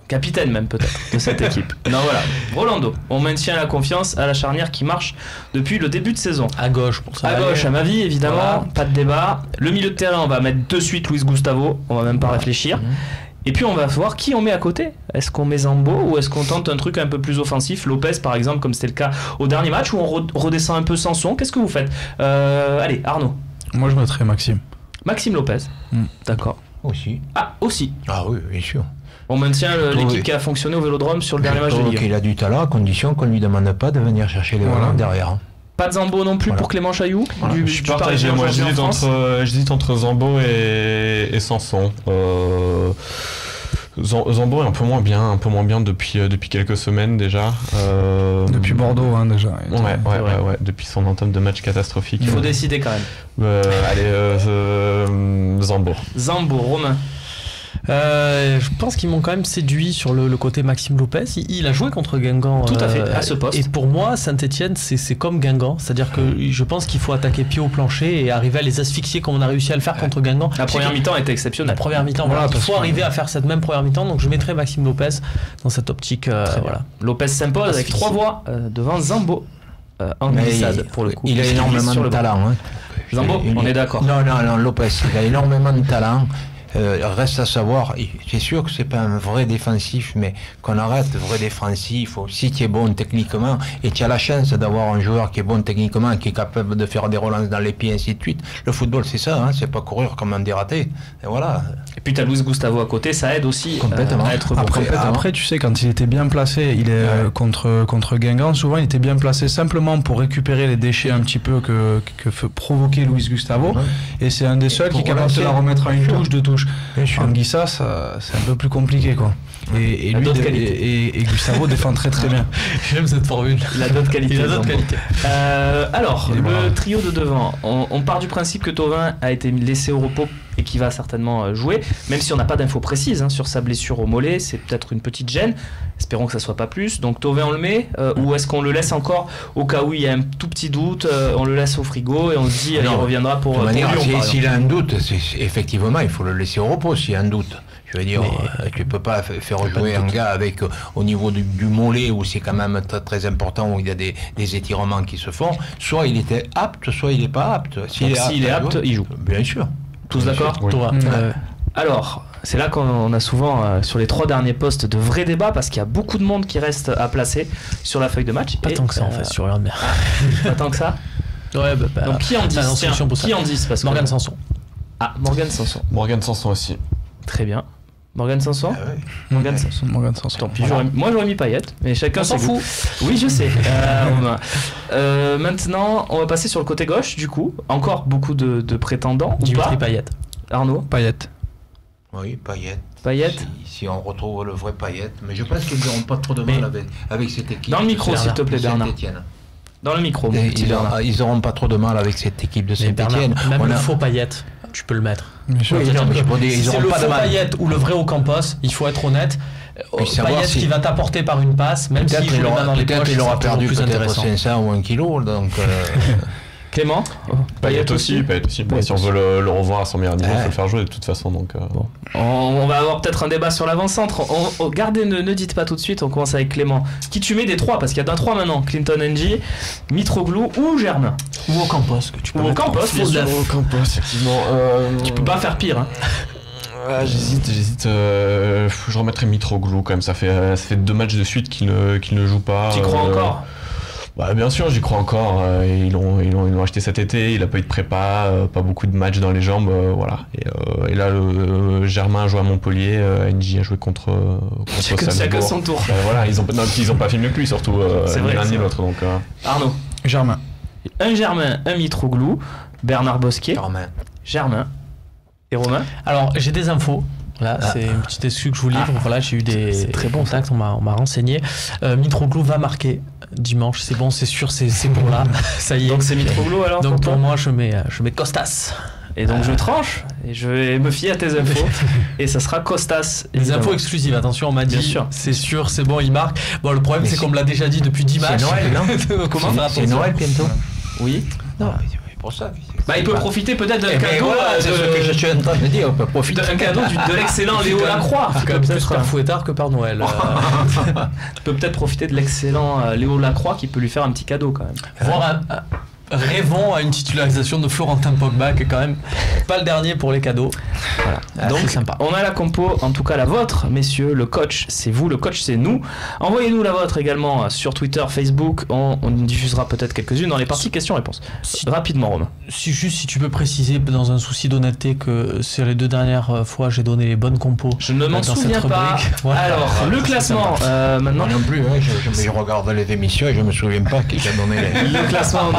Capitaine même peut-être de cette équipe. Non voilà, Rolando, on maintient la confiance à la charnière qui marche depuis le début de saison. À gauche pour ça. À gauche, à ma vie évidemment, voilà. Pas de débat. Le milieu de terrain, on va mettre de suite Luis Gustavo, on va même pas réfléchir. Et puis on va voir qui on met à côté. Est-ce qu'on met Zambo ou est-ce qu'on tente un truc un peu plus offensif? Lopez par exemple, comme c'était le cas au dernier match où on redescend un peu Sanson. Qu'est-ce que vous faites? Allez, Arnaud. Moi je mettrais Maxime. Maxime Lopez. D'accord. Aussi. Ah, aussi. Ah oui, bien sûr. On maintient l'équipe qui a fonctionné au Vélodrome sur le dernier match de Ligue 1. Il a du talent à condition qu'on ne lui demande pas de venir chercher les ballons derrière. Pas de Zambo non plus pour Clément Chailloux. Je suis partagé, moi j'hésite entre Zambo et Sanson. Zambo est un peu moins bien depuis quelques semaines déjà. Depuis Bordeaux déjà. Ouais, depuis son entame de match catastrophique. Il faut décider quand même. Zambo, Romain. Je pense qu'ils m'ont quand même séduit sur le côté Maxime Lopez. Il a joué contre Guingamp. Tout à fait, à ce poste. Et pour moi, Saint-Etienne, c'est comme Guingamp. C'est-à-dire que je pense qu'il faut attaquer pied au plancher et arriver à les asphyxier comme on a réussi à le faire contre Guingamp. La première mi-temps était exceptionnelle. La première mi-temps, voilà. Il faut arriver à faire cette même première mi-temps. Donc je mettrai Maxime Lopez dans cette optique. Voilà. Lopez s'impose avec 3 voix devant Zambo. En glissade pour le coup. Il a énormément de talent. Zambo, on est d'accord. Non, Lopez, il a énormément de talent. Reste à savoir, c'est sûr que c'est pas un vrai défensif, mais qu'on arrête vrai défensif. Si tu es bon techniquement et tu as la chance d'avoir un joueur qui est bon techniquement, qui est capable de faire des relances dans les pieds, ainsi de suite. Le football, c'est ça, hein, c'est pas courir comme un dératé. Et voilà. Et puis tu as Luis Gustavo à côté, ça aide aussi à être bon. Après, tu sais, quand il était bien placé, il est contre Guingamp, souvent il était bien placé simplement pour récupérer les déchets un petit peu que provoquer Luis Gustavo. Et c'est un des seuls qui est capable de la remettre à une touche, deux touches. Anguissa, c'est un peu plus compliqué, quoi. Et lui, et Gustavo défend très très bien. J'aime cette formule. Il a d'autres qualités. Alors, le trio de devant, on part du principe que Thauvin a été laissé au repos et qui va certainement jouer, même si on n'a pas d'infos précises sur sa blessure au mollet, c'est peut-être une petite gêne. Espérons que ça soit pas plus. Donc Thauvin, on le met ou est-ce qu'on le laisse encore au cas où il y a un tout petit doute, on le laisse au frigo et on se dit il reviendra pour Lyon. S'il a un doute, effectivement, il faut le laisser au repos s'il y a un doute. Je veux dire, tu peux pas faire jouer un gars avec au niveau du mollet où c'est quand même très, très important, où il y a des étirements qui se font. Soit il était apte, soit il n'est pas apte. S'il est apte, il joue. Bien sûr. Tous d'accord ? Oui. Alors, c'est là qu'on a souvent sur les 3 derniers postes de vrais débats parce qu'il y a beaucoup de monde qui reste à placer sur la feuille de match. Pas tant que ça en fait sur Urban. Pas tant que ça. Ouais, donc qui en 10 Qui en 10 parce Morgan Sanson. Ah, Morgan Sanson. Morgan Sanson aussi. Très bien. Morgan Sanson. Morgan Sanson. Tant pis, moi j'aurais mis Payet, mais chacun s'en fout. Oui, je sais. Maintenant, on va passer sur le côté gauche, du coup. Encore beaucoup de prétendants. Dimitri Payet. Arnaud. Payet. Oui, Payet. Payet. Si on retrouve le vrai Payet, mais je pense qu'ils n'auront pas trop de mal avec cette équipe. Dans le micro, s'il te plaît, Bernard. Dans le micro, ils n'auront pas trop de mal avec cette équipe de Saint-Etienne. Même le faux Payet, tu peux le mettre. Sûr, c'est le faux Payet ou le vrai Ocampos, il faut être honnête. Payet qui va t'apporter par une passe, même s'il joue les mains dans les poches, il aura perdu plus intéressant. 500 ou 1 kilo, donc... Clément. Payet aussi. Si on veut le revoir à son meilleur niveau, il faut le faire jouer de toute façon. Donc, bon. On va avoir peut-être un débat sur l'avant-centre. Gardez, ne dites pas tout de suite, on commence avec Clément. Qui tu mets des 3 parce qu'il y a d'un 3 maintenant. Clinton NG, Mitroglou ou Germain. Ou Ocampos. Ou Ocampos, bien sûr. effectivement. Tu peux pas faire pire. Hein. J'hésite. Je remettrais Mitroglou quand même. Ça fait 2 matchs de suite qu'il ne joue pas. Tu crois encore? Bah, bien sûr, j'y crois encore. Ils l'ont acheté cet été. Il a pas eu de prépa, pas beaucoup de matchs dans les jambes, voilà. Et là, Germain a joué à Montpellier, NJ a joué contre Salzbourg. Chacun son tour. Voilà, ils ont pas filmé plus surtout. C'est vrai, l'un ni l'autre. Donc. Arnaud. Germain. Un Germain, un Mitroglou. Bernard Bosquet. Germain. Et Romain. Alors, j'ai des infos. Là, c'est une petite excuse que je vous livre. Voilà, j'ai eu des très bons contacts, on m'a renseigné. Mitroglou va marquer dimanche, c'est bon, c'est sûr, c'est bon là. Ça y est. Donc c'est Mitroglou alors. Donc pour moi, je mets Costas. Et donc je tranche et je vais me fier à tes infos et ça sera Costas. Les infos exclusives, attention, on m'a dit. C'est sûr, c'est bon, il marque. Bon, le problème c'est qu'on me l'a déjà dit depuis 10 matchs. C'est Noël, non? Comment faire C'est Noël bientôt. Oui. Non. Pour ça. Il peut profiter peut-être d'un cadeau. C'est ce que je suis en train de dire. On peut profiter d'un cadeau de l'excellent Léo Lacroix. C'est comme plus Père Fouettard que Père Noël. Tu peux peut-être profiter de l'excellent Léo Lacroix qui peut lui faire un petit cadeau quand même. Rêvons à une titularisation de Florentin Pogba qui est quand même pas le dernier pour les cadeaux. Voilà. Donc sympa. On a la compo, en tout cas la vôtre, messieurs. Le coach c'est vous, le coach c'est nous. Envoyez-nous la vôtre également sur Twitter, Facebook. On diffusera peut-être quelques-unes dans les parties questions-réponses. Rapidement, Romain. Si tu peux préciser dans un souci d'honnêteté que sur les 2 dernières fois j'ai donné les bonnes compos. Je ne m'en souviens pas. Voilà. Alors le classement maintenant. Moi non plus. Je regarde les émissions et je me souviens pas qui a donné le classement.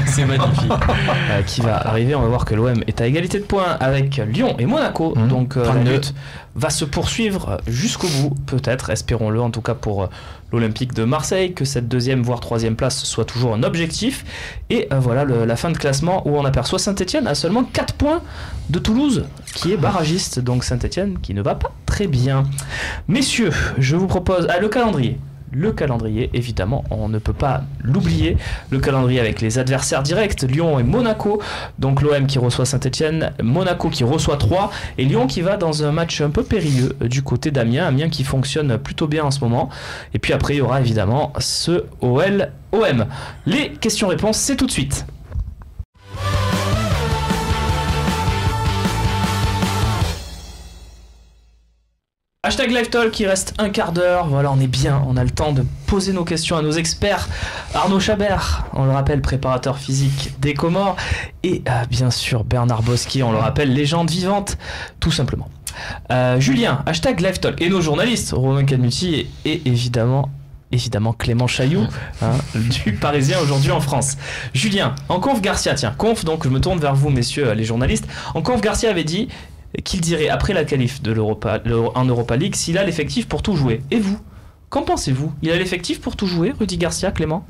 C'est magnifique. Qui va arriver, on va voir que l'OM est à égalité de points avec Lyon et Monaco. Donc la lutte va se poursuivre jusqu'au bout, peut-être, espérons-le en tout cas pour l'Olympique de Marseille, que cette 2e voire 3e place soit toujours un objectif. Et voilà la fin de classement où on aperçoit Saint-Etienne à seulement 4 points de Toulouse, qui est barragiste. Donc Saint-Etienne qui ne va pas très bien. Messieurs, je vous propose le calendrier. Le calendrier, évidemment, on ne peut pas l'oublier. Le calendrier avec les adversaires directs, Lyon et Monaco. Donc l'OM qui reçoit Saint-Etienne, Monaco qui reçoit Troyes et Lyon qui va dans un match un peu périlleux du côté d'Amiens. Amiens qui fonctionne plutôt bien en ce moment. Et puis après, il y aura évidemment ce OL-OM. Les questions-réponses, c'est tout de suite. Hashtag LiveTalk, il reste un quart d'heure. Voilà, on est bien, on a le temps de poser nos questions à nos experts. Arnaud Chabert, on le rappelle, préparateur physique des Comores. Et bien sûr, Bernard Bosquier, on le rappelle, légende vivante, tout simplement. Julien, hashtag LiveTalk. Et nos journalistes, Romain Canuti et évidemment Clément Chailloux, du Parisien aujourd'hui en France. Julien, en conf Garcia, donc je me tourne vers vous, messieurs les journalistes. En conf, Garcia avait dit qu'il dirait après la qualif de en Europa League s'il a l'effectif pour tout jouer. Et vous, qu'en pensez-vous? Il a l'effectif pour tout jouer, Rudy Garcia, Clément?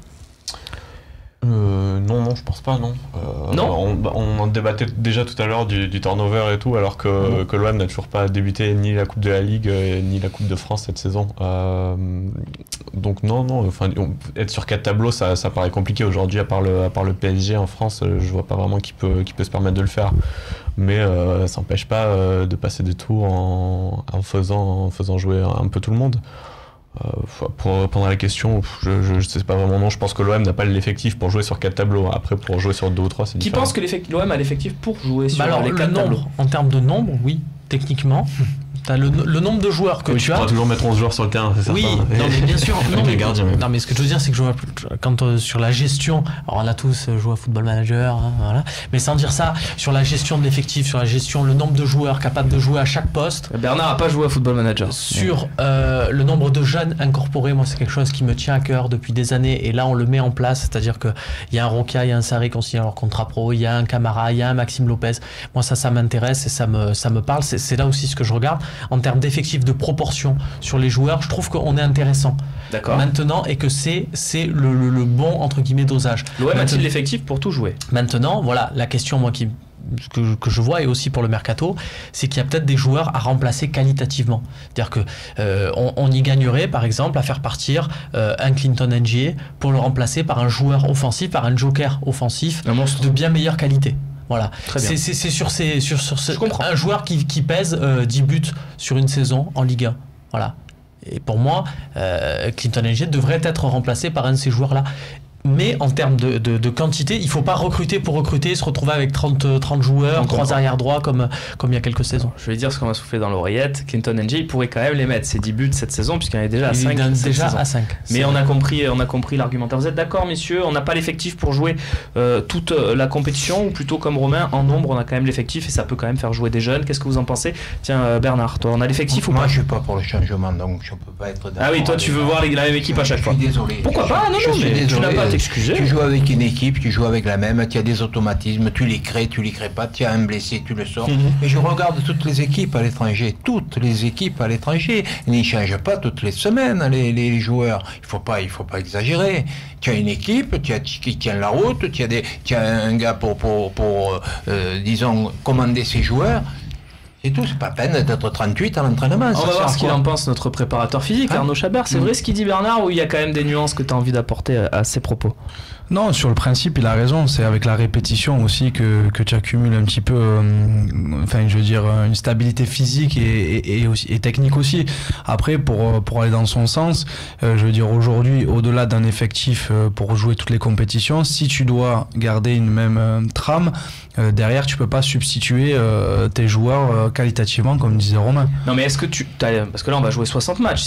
Non, je pense pas, non. Non. On en débattait déjà tout à l'heure du turnover et tout, alors que l'OM n'a toujours pas débuté ni la Coupe de la Ligue ni la Coupe de France cette saison. Donc non, enfin, être sur 4 tableaux, ça paraît compliqué aujourd'hui, à part le PSG en France, je vois pas vraiment qui peut se permettre de le faire. Mais ça n'empêche pas de passer des tours en faisant jouer un peu tout le monde. Pour répondre à la question, je sais pas vraiment, non. Je pense que l'OM n'a pas l'effectif pour jouer sur 4 tableaux. Après, pour jouer sur 2 ou 3, c'est différent. Qui pense que l'OM a l'effectif pour jouer sur les 4 tableaux? En termes de nombre, oui, techniquement. T'as le nombre de joueurs que tu as. Tu pourras toujours mettre 11 joueurs sur le terrain, c'est certain. Oui, non, mais bien sûr. Non, mais ce que je veux dire, c'est que quand sur la gestion, alors on a tous joué à Football Manager, voilà. Mais sans dire ça, sur la gestion de l'effectif, sur la gestion, le nombre de joueurs capables de jouer à chaque poste. Bernard n'a pas joué à Football Manager. Sur le nombre de jeunes incorporés, moi c'est quelque chose qui me tient à cœur depuis des années, et là on le met en place, c'est-à-dire qu'il y a un Roca, il y a un Sarri qui ont signé leur contrat pro, il y a un Camara, il y a un Maxime Lopez. Moi ça m'intéresse et ça me parle. C'est là aussi ce que je regarde en termes d'effectifs, de proportion sur les joueurs. Je trouve qu'on est intéressant. D'accord. Maintenant, et que c'est le bon entre guillemets dosage. L'OM a-t-il l'effectif pour tout jouer? Maintenant, voilà la question moi que je vois, et aussi pour le mercato, c'est qu'il y a peut-être des joueurs à remplacer qualitativement. C'est-à-dire que on y gagnerait par exemple à faire partir un Clinton N'Jie pour le remplacer par un joueur offensif, par un joker offensif de bien meilleure qualité. Voilà, c'est sur un joueur qui pèse 10 buts sur une saison en Ligue 1. Voilà. Et pour moi, Clinton N'Jie devrait être remplacé par un de ces joueurs-là. Mais en termes de quantité, il ne faut pas recruter pour recruter, se retrouver avec 30 joueurs, 3 arrière droits comme il y a quelques saisons. Je vais dire ce qu'on va souffler dans l'oreillette. Clinton N'Jie, il pourrait quand même les mettre, ses 10 buts cette saison, puisqu'il est déjà à 5. À 5. Mais on a compris l'argumentaire. Vous êtes d'accord, messieurs? On n'a pas l'effectif pour jouer toute la compétition, ou plutôt comme Romain, en nombre, on a quand même l'effectif et ça peut quand même faire jouer des jeunes. Qu'est-ce que vous en pensez? Tiens, Bernard, toi, on a l'effectif ou pas? Moi, je ne suis pas pour le changement, donc je ne peux pas être d'accord. Ah oui, toi, tu veux voir la même équipe à chaque fois. Je suis désolé. Pourquoi pas? Non, mais tu n'as pas à t'excuser. Tu joues avec une équipe, tu joues avec la même, tu as des automatismes, tu les crées pas, tu as un blessé, tu le sors. Et je regarde toutes les équipes à l'étranger, ils n'y changent pas toutes les semaines les joueurs. Il faut pas exagérer. Tu as une équipe, qui tient la route, tu as un gars pour disons, commander ses joueurs. Et tout, c'est pas la peine d'être 38 à l'entraînement. On va voir ce qu'il en pense, notre préparateur physique, Arnaud Chabert. C'est vrai ce qu'il dit, Bernard, ou il y a quand même des nuances que tu as envie d'apporter à ses propos? Non, sur le principe, il a raison. C'est avec la répétition aussi que tu accumules un petit peu, une stabilité physique et technique aussi. Après, pour aller dans son sens, aujourd'hui, au-delà d'un effectif pour jouer toutes les compétitions, si tu dois garder une même trame, derrière, tu peux pas substituer tes joueurs qualitativement, comme disait Romain. Non, mais est-ce que parce que là, on va jouer 60 matchs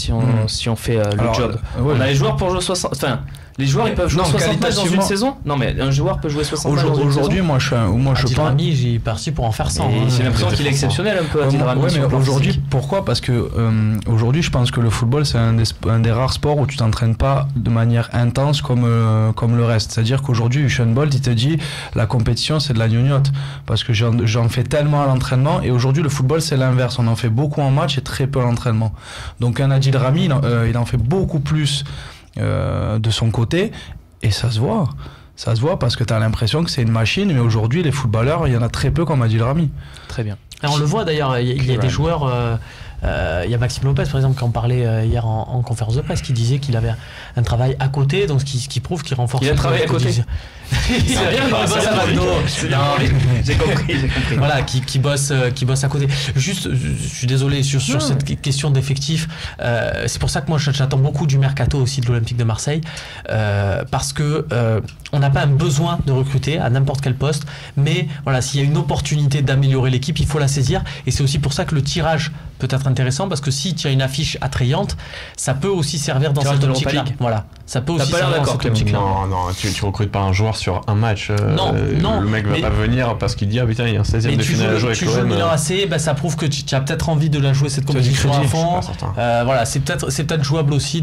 si on fait le job. Ouais. On a les joueurs pour jouer 60. Enfin, les joueurs, ils peuvent jouer 60 matchs dans une saison? Non, mais un joueur peut jouer 60 matchs dans une saison. Aujourd'hui, moi, je pense. Rami, j'ai parti pour en faire 100. J'ai l'impression qu'il est exceptionnel un peu, Adil Rami. Ouais, mais aujourd'hui, pourquoi? Parce que aujourd'hui, je pense que le football, c'est un des rares sports où tu t'entraînes pas de manière intense comme le reste. C'est-à-dire qu'aujourd'hui, Usain Bolt, il te dit la compétition, c'est de la gnognotte. Parce que j'en fais tellement à l'entraînement. Et aujourd'hui, le football, c'est l'inverse. On en fait beaucoup en match et très peu à l'entraînement. Donc, un Adil Rami, il en fait beaucoup plus de son côté. Et ça se voit. Ça se voit parce que tu as l'impression que c'est une machine, mais aujourd'hui, les footballeurs, il y en a très peu, comme Adil Rami. Très bien. Et on le voit d'ailleurs, il y a des joueurs. Il y a Maxime Lopez, par exemple, qui en parlait hier en conférence de presse, qui disait qu'il avait un travail à côté, donc ce qui prouve qu'il renforce. Il a un travail à côté. C'est bien, j'ai compris. Voilà, qui bosse à côté. Juste, je suis désolé sur cette question d'effectif. C'est pour ça que moi j'attends beaucoup du mercato aussi de l'Olympique de Marseille, parce que on n'a pas un besoin de recruter à n'importe quel poste, mais voilà, s'il y a une opportunité d'améliorer l'équipe, il faut la saisir. Et c'est aussi pour ça que le tirage peut être intéressant, parce que si tu as une affiche attrayante, ça peut aussi servir dans cette optique-là. Voilà, ça peut aussi servir dans cette optique-là. Non, tu recrutes pas un joueur sur un match. Non, le mec va pas venir parce qu'il dit ah putain il y a un 16e de finale à jouer avec l'OM. Tu joues Milan AC, ça prouve que tu as peut-être envie de la jouer cette compétition à fond. Voilà, c'est peut-être jouable aussi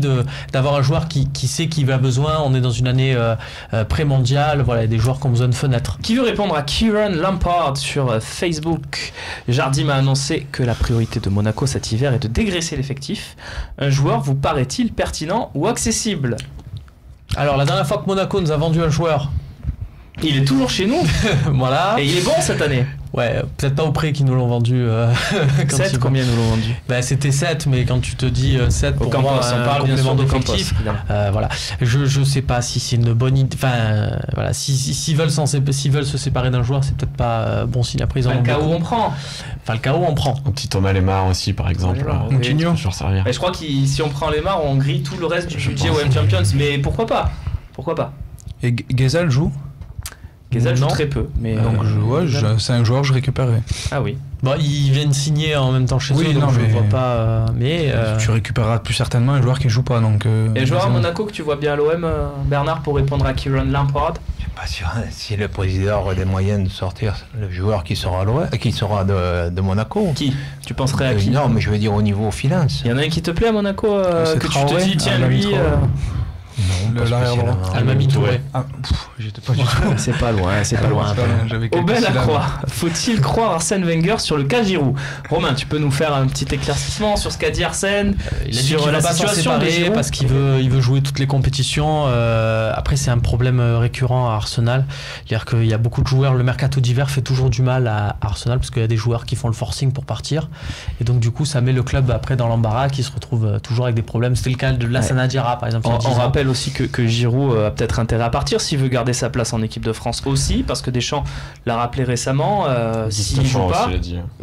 d'avoir un joueur qui sait qu'il a besoin. On est dans une année pré-mondiale, voilà, il y a des joueurs qui ont besoin de fenêtres. Qui veut répondre à Kieran Lampard sur Facebook? Jardim a annoncé que la priorité de Monaco cet hiver est de dégraisser l'effectif. Un joueur vous paraît-il pertinent ou accessible? Alors la dernière fois que Monaco nous a vendu un joueur, il est toujours chez nous. Voilà. Et il est bon cette année. Ouais, peut-être pas au prix qu'ils nous l'ont vendu. 7, combien nous l'ont vendu? C'était 7, mais quand tu te dis 7 pour Campos, moi, on parle complément d'effectif, voilà. Je sais pas si c'est une bonne idée. Enfin, voilà, s'ils veulent se séparer d'un joueur, c'est peut-être pas bon signe. Après, ils en ont Falcao, beaucoup. on prend. Falcao, on prend. Un petit Thomas Lemar aussi, par exemple. Coutinho. Toujours servir. Et je crois que si on prend Lemar, on grille tout le reste du budget OM Champions. Mais pourquoi pas? Pourquoi pas? Et Ghezzal joue? Ghezzal joue très peu. Mais donc c'est un joueur que je récupérerais. Ah oui. Bon, ils viennent signer en même temps chez eux, donc je vois pas. Tu récupéreras plus certainement un joueur qui joue pas. Donc, et un joueur à Monaco que tu vois bien à l'OM, Bernard, pour répondre à Kieran Lampard? Je suis pas sûr. Si le président aurait les moyens de sortir le joueur qui sera à l'OM, qui sera de Monaco. Qui? Tu penserais à qui? Non, mais je veux dire au niveau finance. Il y en a un qui te plaît à Monaco que tu te dis tiens lui. Non, l'arrière droit. Almami Touré. J'étais pas du tout. C'est pas loin, c'est pas loin. Aubin Lacroix, faut-il croire Arsène Wenger sur le cas Giroud? Romain, tu peux nous faire un petit éclaircissement sur ce qu'a dit Arsène, il a dit sur qu'il la va pas s'en situation de séparer Giroud? parce qu'il veut jouer toutes les compétitions. Après, c'est un problème récurrent à Arsenal. C'est-à-dire qu'il y a beaucoup de joueurs. Le mercato d'hiver fait toujours du mal à Arsenal parce qu'il y a des joueurs qui font le forcing pour partir. Et donc, du coup, ça met le club après dans l'embarras qui se retrouve toujours avec des problèmes. C'était le cas de Lassana Diarra, par exemple. On rappelle aussi que Giroud a peut-être intérêt à partir s'il veut garder sa place en équipe de France aussi, parce que Deschamps l'a rappelé récemment. S'il joue pas,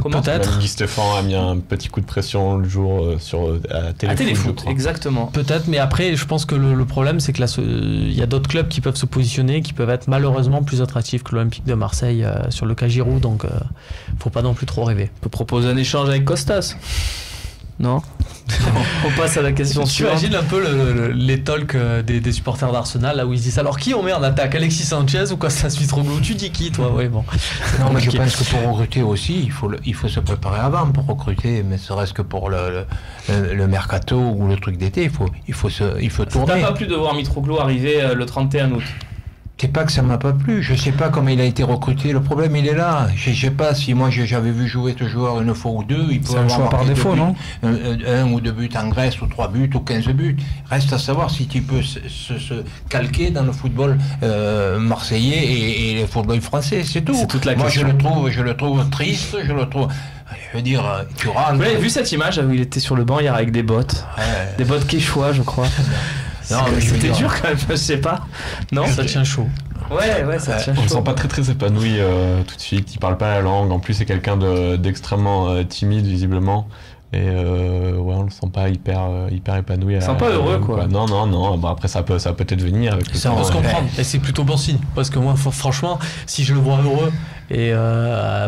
peut-être. Guy Stéphane a mis un petit coup de pression le jour à Téléfoot. Exactement. Peut-être, mais après, je pense que le problème, c'est que il y a d'autres clubs qui peuvent se positionner, qui peuvent être malheureusement plus attractifs que l'Olympique de Marseille sur le cas Giroud, donc faut pas non plus trop rêver. On peut proposer un échange avec Costas. Non. On passe à la question suivante. Tu imagines un peu les talks des supporters d'Arsenal là où ils se disent alors qui on met en attaque, Alexis Sanchez ou Kostas Mitroglou? Tu dis qui toi? Ouais, bon. Non, mais je pense que pour recruter aussi, il faut se préparer avant pour recruter, mais serait-ce que pour le mercato ou le truc d'été, il faut tourner. Ça t'a pas plu de voir Mitroglou arriver le 31 août? C'est pas que ça m'a pas plu, je sais pas comment il a été recruté, le problème il est là. Je sais pas si moi j'avais vu jouer ce joueur une fois ou deux, il peut avoir choix par défaut, non? Un ou deux buts en Grèce, ou 3 buts, ou 15 buts. Reste à savoir si tu peux se calquer dans le football marseillais et le football français, c'est tout. C'est toute la moi question. je le trouve triste, je veux dire, tu rentres. Vous avez vu cette image où il était sur le banc hier avec des bottes, des bottes Quechua, je crois. Non, c'était dur quand même, je sais pas. Non, ça tient chaud. Ouais, ça tient chaud. On le sent pas très épanoui tout de suite. Il parle pas la langue. En plus, c'est quelqu'un d'extrêmement timide visiblement. Et on le sent pas hyper épanoui. Il sent pas heureux quoi. Non. Bon, après ça peut peut-être venir avec. Ça on peut se comprendre. Et c'est plutôt bon signe parce que moi franchement, si je le vois heureux et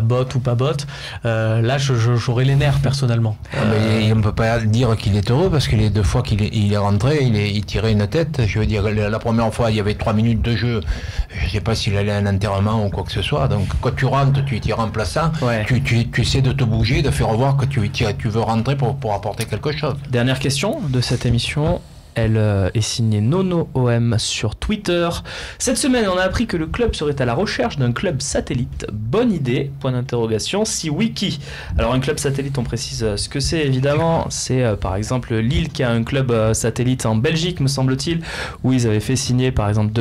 bot ou pas bot, là j'aurais les nerfs personnellement. Mais on ne peut pas dire qu'il est heureux parce que les 2 fois qu'il est rentré, il tirait une tête. Je veux dire, la première fois il y avait 3 minutes de jeu, je ne sais pas s'il allait à un enterrement ou quoi que ce soit. Donc quand tu rentres, tu es remplaçant, tu essaies de te bouger, de faire voir que tu veux rentrer pour apporter quelque chose. Dernière question de cette émission. Elle est signée Nono OM sur Twitter. Cette semaine, on a appris que le club serait à la recherche d'un club satellite. Bonne idée? Point d'interrogation. Si oui, qui? Alors un club satellite, on précise ce que c'est évidemment. C'est par exemple Lille qui a un club satellite en Belgique, me semble-t-il, où ils avaient fait signer par exemple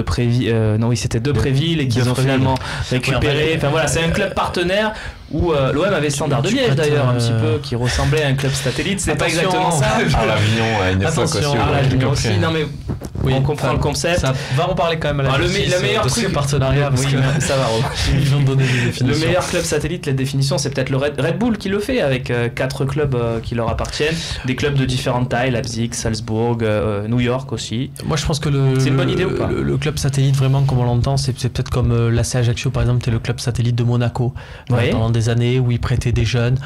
c'était Depréville et qu'ils ont finalement récupéré. Enfin voilà, c'est un club partenaire. Où l'OM avait Standard de Liège d'ailleurs un petit peu qui ressemblait à un club satellite, c'est pas exactement ça. À l'Avignon à une époque aussi. À l'Avignon aussi. Non mais on comprend le concept. Ça va en parler quand même à la le meilleur de truc ce partenariat, parce que ça va. ils vont donner des définitions. Le meilleur club satellite, la définition, c'est peut-être le Red Bull qui le fait, avec 4 clubs qui leur appartiennent, des clubs de différentes tailles, Leipzig, Salzbourg, New York aussi. Moi je pense que c'est une bonne idée ou pas ? Le club satellite, vraiment comme on l'entend, c'est peut-être comme l'AC Ajaccio par exemple, c'est le club satellite de Monaco pendant des années où ils prêtaient des jeunes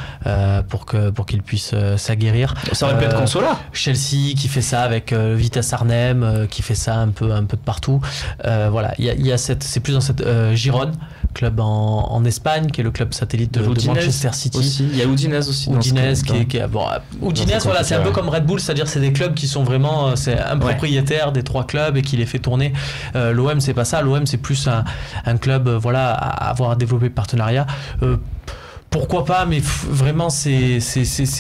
pour qu'ils puissent s'aguerrir. Ça aurait pu être Consola. Chelsea qui fait ça avec Vitesse Arnhem, qui fait ça un peu de partout. Voilà, il y a c'est plus dans cette Gérone, club en Espagne, qui est le club satellite de Manchester City. Aussi. Il y a Udinese aussi. Udinese Udinese, voilà, c'est un peu comme Red Bull, c'est-à-dire c'est des clubs qui sont vraiment, c'est un propriétaire des 3 clubs et qui les fait tourner. L'OM c'est pas ça, l'OM c'est plus un club à avoir développé de partenariat. Pourquoi pas, mais vraiment c'est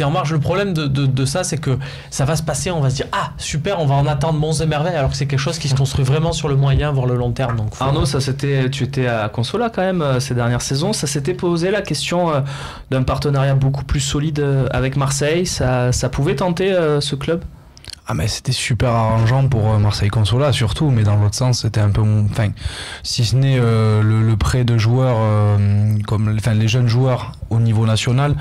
en marge. Le problème de ça, c'est que ça va se passer, on va se dire ah super, on va en attendre monts et merveilles, alors que c'est quelque chose qui se construit vraiment sur le moyen voire le long terme. Donc Arnaud, tu étais à Consola quand même ces dernières saisons, ça s'était posé la question d'un partenariat beaucoup plus solide avec Marseille, ça pouvait tenter ce club? Ah mais c'était super arrangeant pour Marseille Consola surtout, mais dans l'autre sens c'était un peu, enfin si ce n'est le prêt de joueurs les jeunes joueurs au niveau national,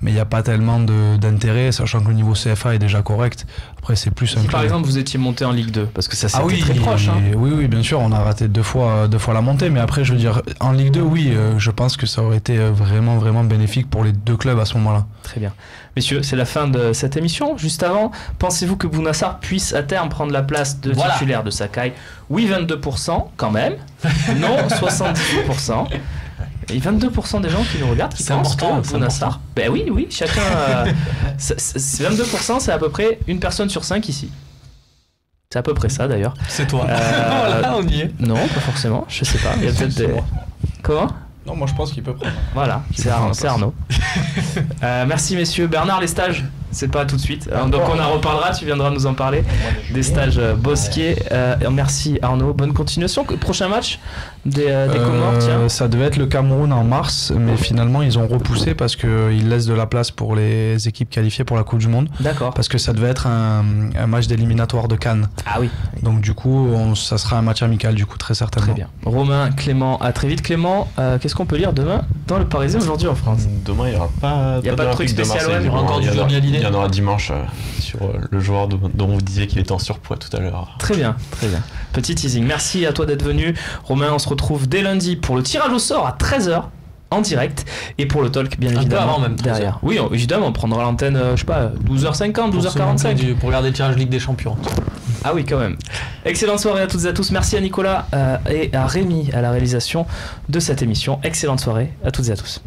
mais il n'y a pas tellement d'intérêt, sachant que le niveau CFA est déjà correct. Après c'est plus un club. Par exemple vous étiez monté en Ligue 2, parce que ça c'était très proche. Oui bien sûr, on a raté deux fois la montée, mais après je veux dire en Ligue 2 je pense que ça aurait été vraiment bénéfique pour les 2 clubs à ce moment-là. Très bien. Messieurs, c'est la fin de cette émission. Juste avant, pensez-vous que Bounassar puisse à terme prendre la place de titulaire de Sakai? Oui, 22% quand même. Non, 78%. Et 22% des gens qui nous regardent qui pensent que Bounassar... Ben oui, chacun... 22%, c'est à peu près une personne sur 5 ici. C'est à peu près ça d'ailleurs. C'est toi. Voilà, on y est. Non, pas forcément, je sais pas. Il y a peut-être des... Comment ? Non, moi je pense qu'il peut prendre. Voilà, c'est Arnaud. Merci messieurs. Bernard, les stages, c'est pas tout de suite. Donc on en reparlera, tu viendras nous en parler. Des stages Bosquier. Merci Arnaud, bonne continuation. Prochain match des Comores, tiens. Ça devait être le Cameroun en mars, mais finalement ils ont repoussé parce qu'ils laissent de la place pour les équipes qualifiées pour la Coupe du Monde. D'accord. Parce que ça devait être un match d'éliminatoire de Cannes. Ah oui. Donc du coup, ça sera un match amical du coup, très certainement. Très bien. Romain, Clément, à très vite. Clément, qu'est-ce qu'on peut lire demain dans le Parisien aujourd'hui en France? Demain il n'y aura pas de truc spécial. Il y aura encore du Journal Hallyday. Il y en aura dimanche sur le joueur dont vous disiez qu'il était en surpoids tout à l'heure. Très bien. Petit teasing. Merci à toi d'être venu. Romain, on se retrouve dès lundi pour le tirage au sort à 13h en direct et pour le talk bien évidemment avant même derrière. Oui, évidemment, on prendra l'antenne, je sais pas, 12h50, 12h45 pour regarder le tirage Ligue des Champions. Ah oui, quand même. Excellente soirée à toutes et à tous. Merci à Nicolas et à Rémi à la réalisation de cette émission. Excellente soirée à toutes et à tous.